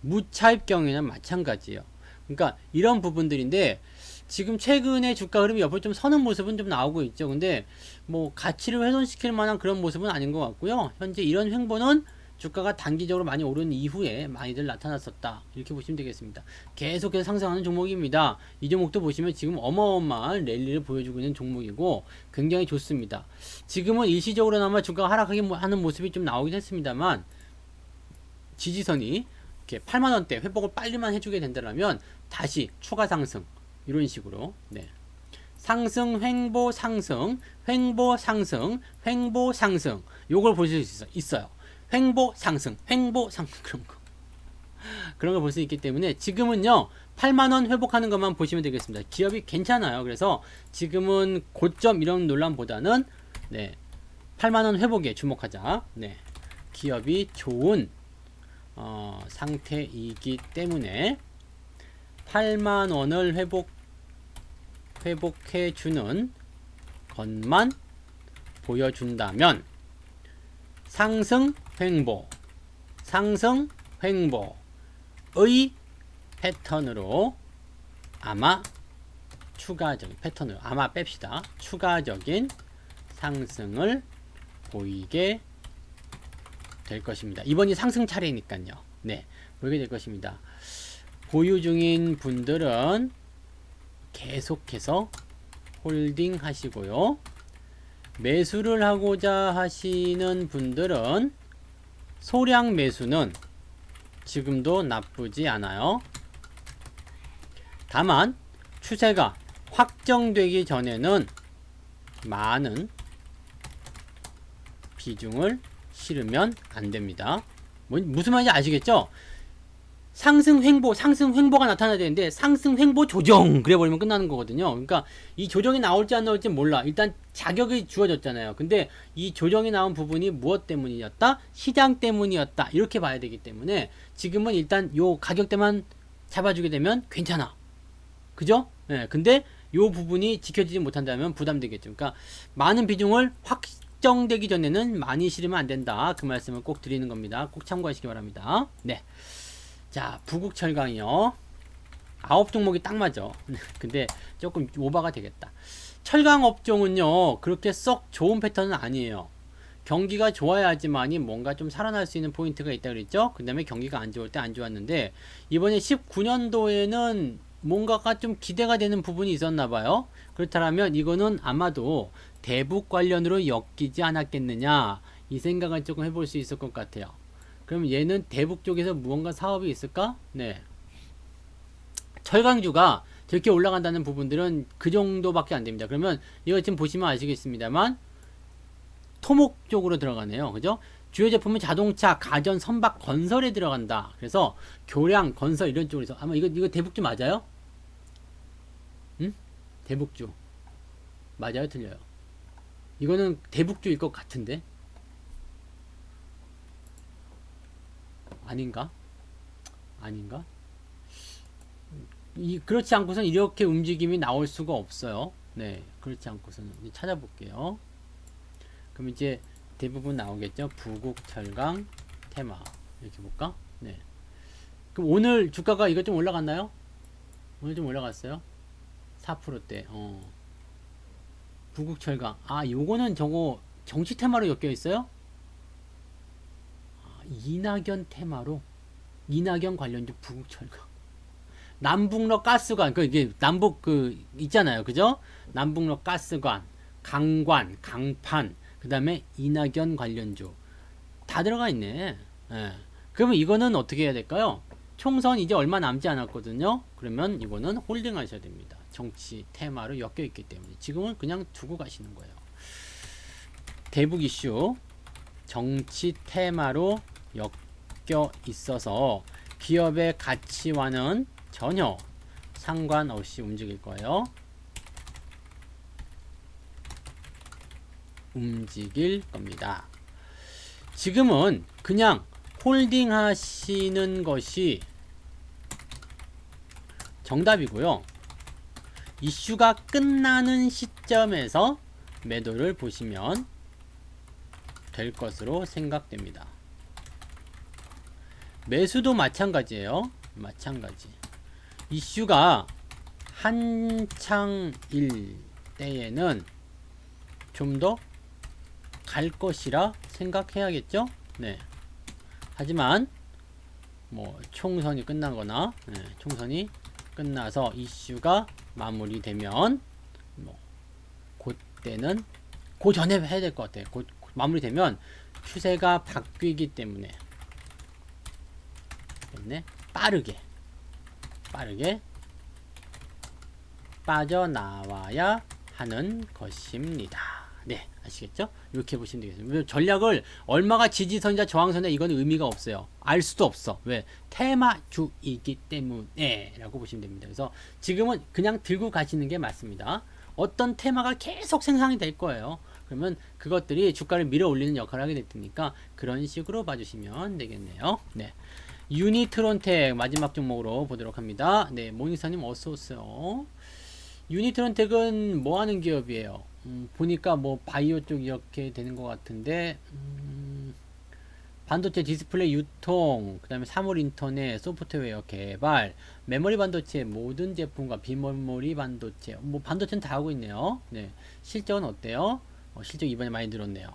무차입 경우에는 마찬가지예요. 그러니까 이런 부분들인데 지금 최근에 주가 흐름이 옆으로 좀 서는 모습은 좀 나오고 있죠. 근데 뭐 가치를 훼손시킬 만한 그런 모습은 아닌 것 같고요. 현재 이런 횡보는 주가가 단기적으로 많이 오른 이후에 많이들 나타났었다. 이렇게 보시면 되겠습니다. 계속해서 상승하는 종목입니다. 이 종목도 보시면 지금 어마어마한 랠리를 보여주고 있는 종목이고 굉장히 좋습니다. 지금은 일시적으로나마 주가가 하락하는 모습이 좀 나오긴 했습니다만 지지선이 이렇게 8만원대 회복을 빨리만 해주게 된다면 다시 추가 상승 이런 식으로 상승, 횡보, 상승, 횡보, 상승, 횡보, 상승 요걸 보실 수 있어요. 횡보, 상승, 횡보, 상승 그런 걸 볼 수 있기 때문에 지금은요 8만원 회복하는 것만 보시면 되겠습니다. 기업이 괜찮아요. 그래서 지금은 고점 이런 논란보다는 8만원 회복에 주목하자. 기업이 좋은 상태이기 때문에 8만원을 회복해주는 것만 보여준다면 상승 횡보 의 패턴으로 아마 추가적인 패턴으로 아마 뺍시다. 추가적인 상승을 보이게 될 것입니다. 이번이 상승 차례니까요. 보이게 될 것입니다. 보유 중인 분들은 계속해서 홀딩 하시고요. 매수를 하고자 하시는 분들은 소량 매수는 지금도 나쁘지 않아요. 다만 추세가 확정되기 전에는 많은 비중을 실으면 안 됩니다. 무슨 말인지 아시겠죠? 상승 횡보가 나타나야 되는데 상승 횡보 조정 그래 버리면 끝나는 거거든요. 그러니까 이 조정이 나올지 안 나올지 몰라. 일단 자격이 주어졌잖아요. 근데 이 조정이 나온 부분이 무엇 때문이었다? 시장 때문이었다. 이렇게 봐야 되기 때문에 지금은 일단 요 가격대만 잡아주게 되면 괜찮아. 그죠? 근데 요 부분이 지켜지지 못한다면 부담되겠죠. 그러니까 많은 비중을 확정되기 전에는 많이 실으면 안 된다. 그 말씀을 꼭 드리는 겁니다. 꼭 참고하시기 바랍니다. 자, 부국철강이요. 9종목이 딱 맞아. 근데 조금 오버가 되겠다. 철강 업종은요, 그렇게 썩 좋은 패턴은 아니에요. 경기가 좋아야지만이 뭔가 좀 살아날 수 있는 포인트가 있다 그랬죠? 그 다음에 경기가 안 좋을 때 안 좋았는데, 이번에 19년도에는 뭔가가 좀 기대가 되는 부분이 있었나 봐요. 그렇다면 이거는 아마도 대북 관련으로 엮이지 않았겠느냐, 이 생각을 조금 해볼 수 있을 것 같아요. 그럼 얘는 대북 쪽에서 무언가 사업이 있을까? 네. 철강주가 저렇게 올라간다는 부분들은 그 정도밖에 안 됩니다. 그러면 이거 지금 보시면 아시겠습니다만 토목 쪽으로 들어가네요. 그죠? 주요 제품은 자동차, 가전, 선박, 건설에 들어간다. 그래서 교량, 건설 이런 쪽으로 해서 아마 이거 대북주 맞아요? 응? 대북주 맞아요? 틀려요? 이거는 대북주일 것 같은데 아닌가? 아닌가? 그렇지 않고선 이렇게 움직임이 나올 수가 없어요. 네, 그렇지 않고서는 이제 찾아볼게요. 그럼 이제 대부분 나오겠죠. 부국, 철강, 테마 이렇게 볼까? 네. 그럼 오늘 주가가 이거 좀 올라갔나요? 오늘 좀 올라갔어요. 4%대. 부국, 철강. 아, 요거는 저거 정치 테마로 엮여 있어요? 아, 이낙연 테마로. 이낙연 관련주 부국, 철강. 남북로 가스관, 그 이게 남북 그 있잖아요, 그죠? 남북로 가스관, 강관, 강판, 그 다음에 이낙연 관련주 다 들어가 있네. 예. 그러면 이거는 어떻게 해야 될까요? 총선 이제 얼마 남지 않았거든요. 그러면 이거는 홀딩 하셔야 됩니다. 정치 테마로 엮여 있기 때문에 지금은 그냥 두고 가시는 거예요. 대북 이슈 정치 테마로 엮여 있어서 기업의 가치와는 전혀 상관없이 움직일 거예요. 움직일 겁니다. 지금은 그냥 홀딩 하시는 것이 정답이고요. 이슈가 끝나는 시점에서 매도를 보시면 될 것으로 생각됩니다. 매수도 마찬가지예요. 마찬가지. 이슈가 한창일 때에는 좀 더 갈 것이라 생각해야겠죠? 네. 하지만 뭐 총선이 끝나거나 총선이 끝나서 이슈가 마무리되면 뭐 그때는 그 전에 해야 될 것 같아요. 곧 마무리되면 추세가 바뀌기 때문에 빠르게 빠져나와야 하는 것입니다. 네, 아시겠죠? 이렇게 보시면 되겠습니다. 전략을 얼마가 지지선이자 저항선에 이건 의미가 없어요. 알 수도 없어. 왜? 테마주이기 때문에 라고 보시면 됩니다. 그래서 지금은 그냥 들고 가시는 게 맞습니다. 어떤 테마가 계속 생산이 될 거예요. 그러면 그것들이 주가를 밀어 올리는 역할을 하게 될 테니까 그런 식으로 봐주시면 되겠네요. 네. 유니트론텍 마지막 종목으로 보도록 합니다. 네, 모닝사님 어서 오세요. 유니트론텍은 뭐 하는 기업이에요? 보니까 뭐 바이오 쪽 이렇게 되는 것 같은데 반도체 디스플레이 유통, 그 다음에 사물 인터넷, 소프트웨어 개발, 메모리 반도체 모든 제품과 비메모리 반도체, 뭐 반도체는 다 하고 있네요. 네, 실적은 어때요? 실적 이번에 많이 늘었네요.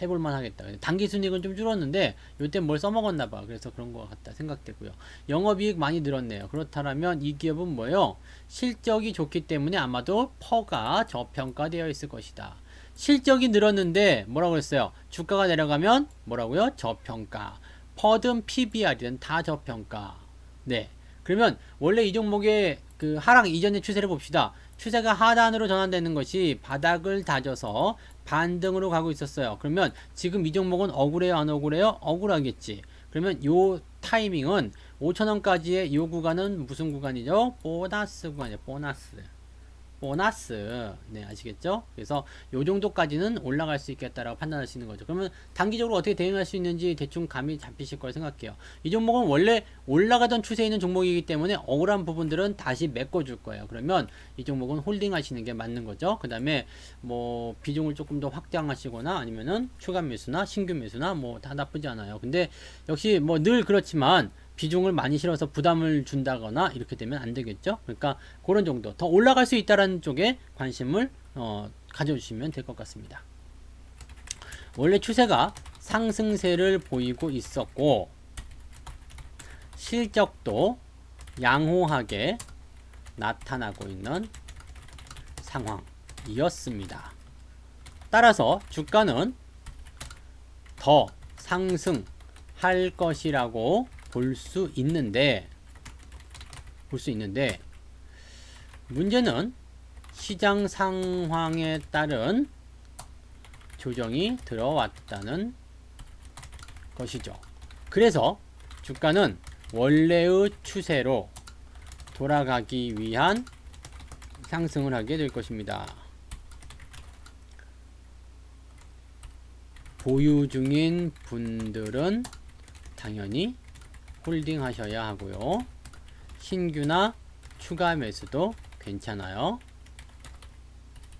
해볼만 하겠다. 단기 순이익은 좀 줄었는데 요때 뭘 써먹었나봐. 그래서 그런 것 같다 생각되고요. 영업이익 많이 늘었네요. 그렇다면 이 기업은 뭐예요? 실적이 좋기 때문에 아마도 퍼가 저평가되어 있을 것이다. 실적이 늘었는데 뭐라고 했어요? 주가가 내려가면 뭐라고요? 저평가. 퍼든 PBR이든 다 저평가. 네. 그러면 원래 이 종목의 그 하락 이전의 추세를 봅시다. 추세가 하단으로 전환되는 것이 바닥을 다져서 반등으로 가고 있었어요. 그러면 지금 이 종목은 억울해요? 안 억울해요? 억울하겠지. 그러면 요 타이밍은 5,000원까지의 요 구간은 무슨 구간이죠? 보너스 구간이에요. 보너스. 네, 아시겠죠? 그래서 요 정도까지는 올라갈 수 있겠다라고 판단하시는 거죠. 그러면 단기적으로 어떻게 대응할 수 있는지 대충 감이 잡히실 거라 생각해요. 이 종목은 원래 올라가던 추세에 있는 종목이기 때문에 억울한 부분들은 다시 메꿔줄 거예요. 그러면 이 종목은 홀딩 하시는 게 맞는 거죠. 그 다음에 뭐 비중을 조금 더 확장하시거나 아니면은 추가 매수나 신규 매수나 뭐 다 나쁘지 않아요. 근데 역시 뭐 늘 그렇지만 비중을 많이 실어서 부담을 준다거나 이렇게 되면 안 되겠죠. 그러니까 그런 정도 더 올라갈 수 있다라는 쪽에 관심을 가져주시면 될 것 같습니다. 원래 추세가 상승세를 보이고 있었고 실적도 양호하게 나타나고 있는 상황이었습니다. 따라서 주가는 더 상승할 것이라고 볼 수 있는데 문제는 시장 상황에 따른 조정이 들어왔다는 것이죠. 그래서 주가는 원래의 추세로 돌아가기 위한 상승을 하게 될 것입니다. 보유 중인 분들은 당연히 홀딩 하셔야 하고요. 신규나 추가 매수도 괜찮아요.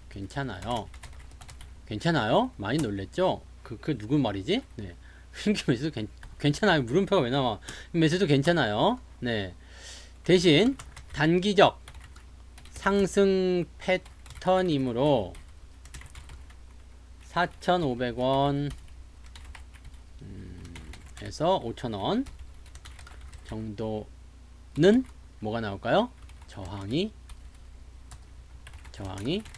괜찮아요? 많이 놀랬죠? 그 누구 말이지? 네. 신규 매수도 괜찮아요. 물음표가 왜 나와? 매수도 괜찮아요. 네. 대신 단기적 상승 패턴이므로 4,500원 에서 5,000원 정도는 뭐가 나올까요? 저항이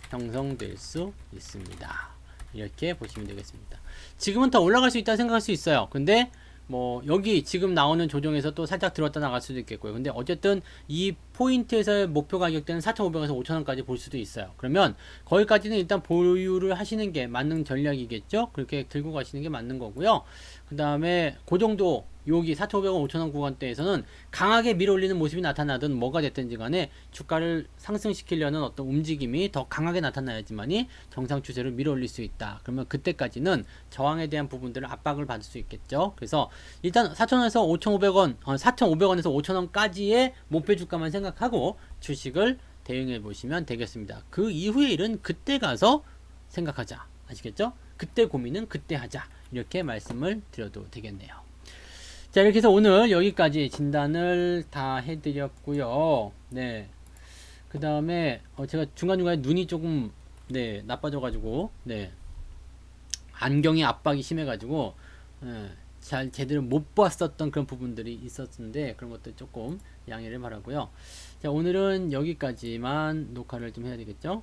형성될 수 있습니다. 이렇게 보시면 되겠습니다. 지금은 더 올라갈 수 있다 생각할 수 있어요. 근데 뭐 여기 지금 나오는 조정에서 또 살짝 들었다 나갈 수도 있겠고요. 근데 어쨌든 이 포인트에서의 목표 가격대는 4,500원에서 5,000원까지 볼 수도 있어요. 그러면 거기까지는 일단 보유를 하시는 게 맞는 전략이겠죠. 그렇게 들고 가시는 게 맞는 거고요. 그 다음에 그 정도 여기 4,500원, 5,000원 구간대에서는 강하게 밀어올리는 모습이 나타나든 뭐가 됐든지 간에 주가를 상승시키려는 어떤 움직임이 더 강하게 나타나야지만이 정상 추세로 밀어올릴 수 있다. 그러면 그때까지는 저항에 대한 부분들을 압박을 받을 수 있겠죠. 그래서 일단 4,000원에서 5,500원, 4,500원에서 5,000원까지의 목표 주가만 생각하고 주식을 대응해 보시면 되겠습니다. 그 이후의 일은 그때 가서 생각하자. 아시겠죠? 그때 고민은 그때 하자. 이렇게 말씀을 드려도 되겠네요. 자, 이렇게 해서 오늘 여기까지 진단을 다 해드렸고요. 네. 그 다음에 제가 중간중간에 눈이 조금 나빠져가지고 안경에 압박이 심해가지고 잘 제대로 못 봤었던 그런 부분들이 있었는데 그런 것들 조금 양해를 바라고요. 자, 오늘은 여기까지만 녹화를 좀 해야 되겠죠.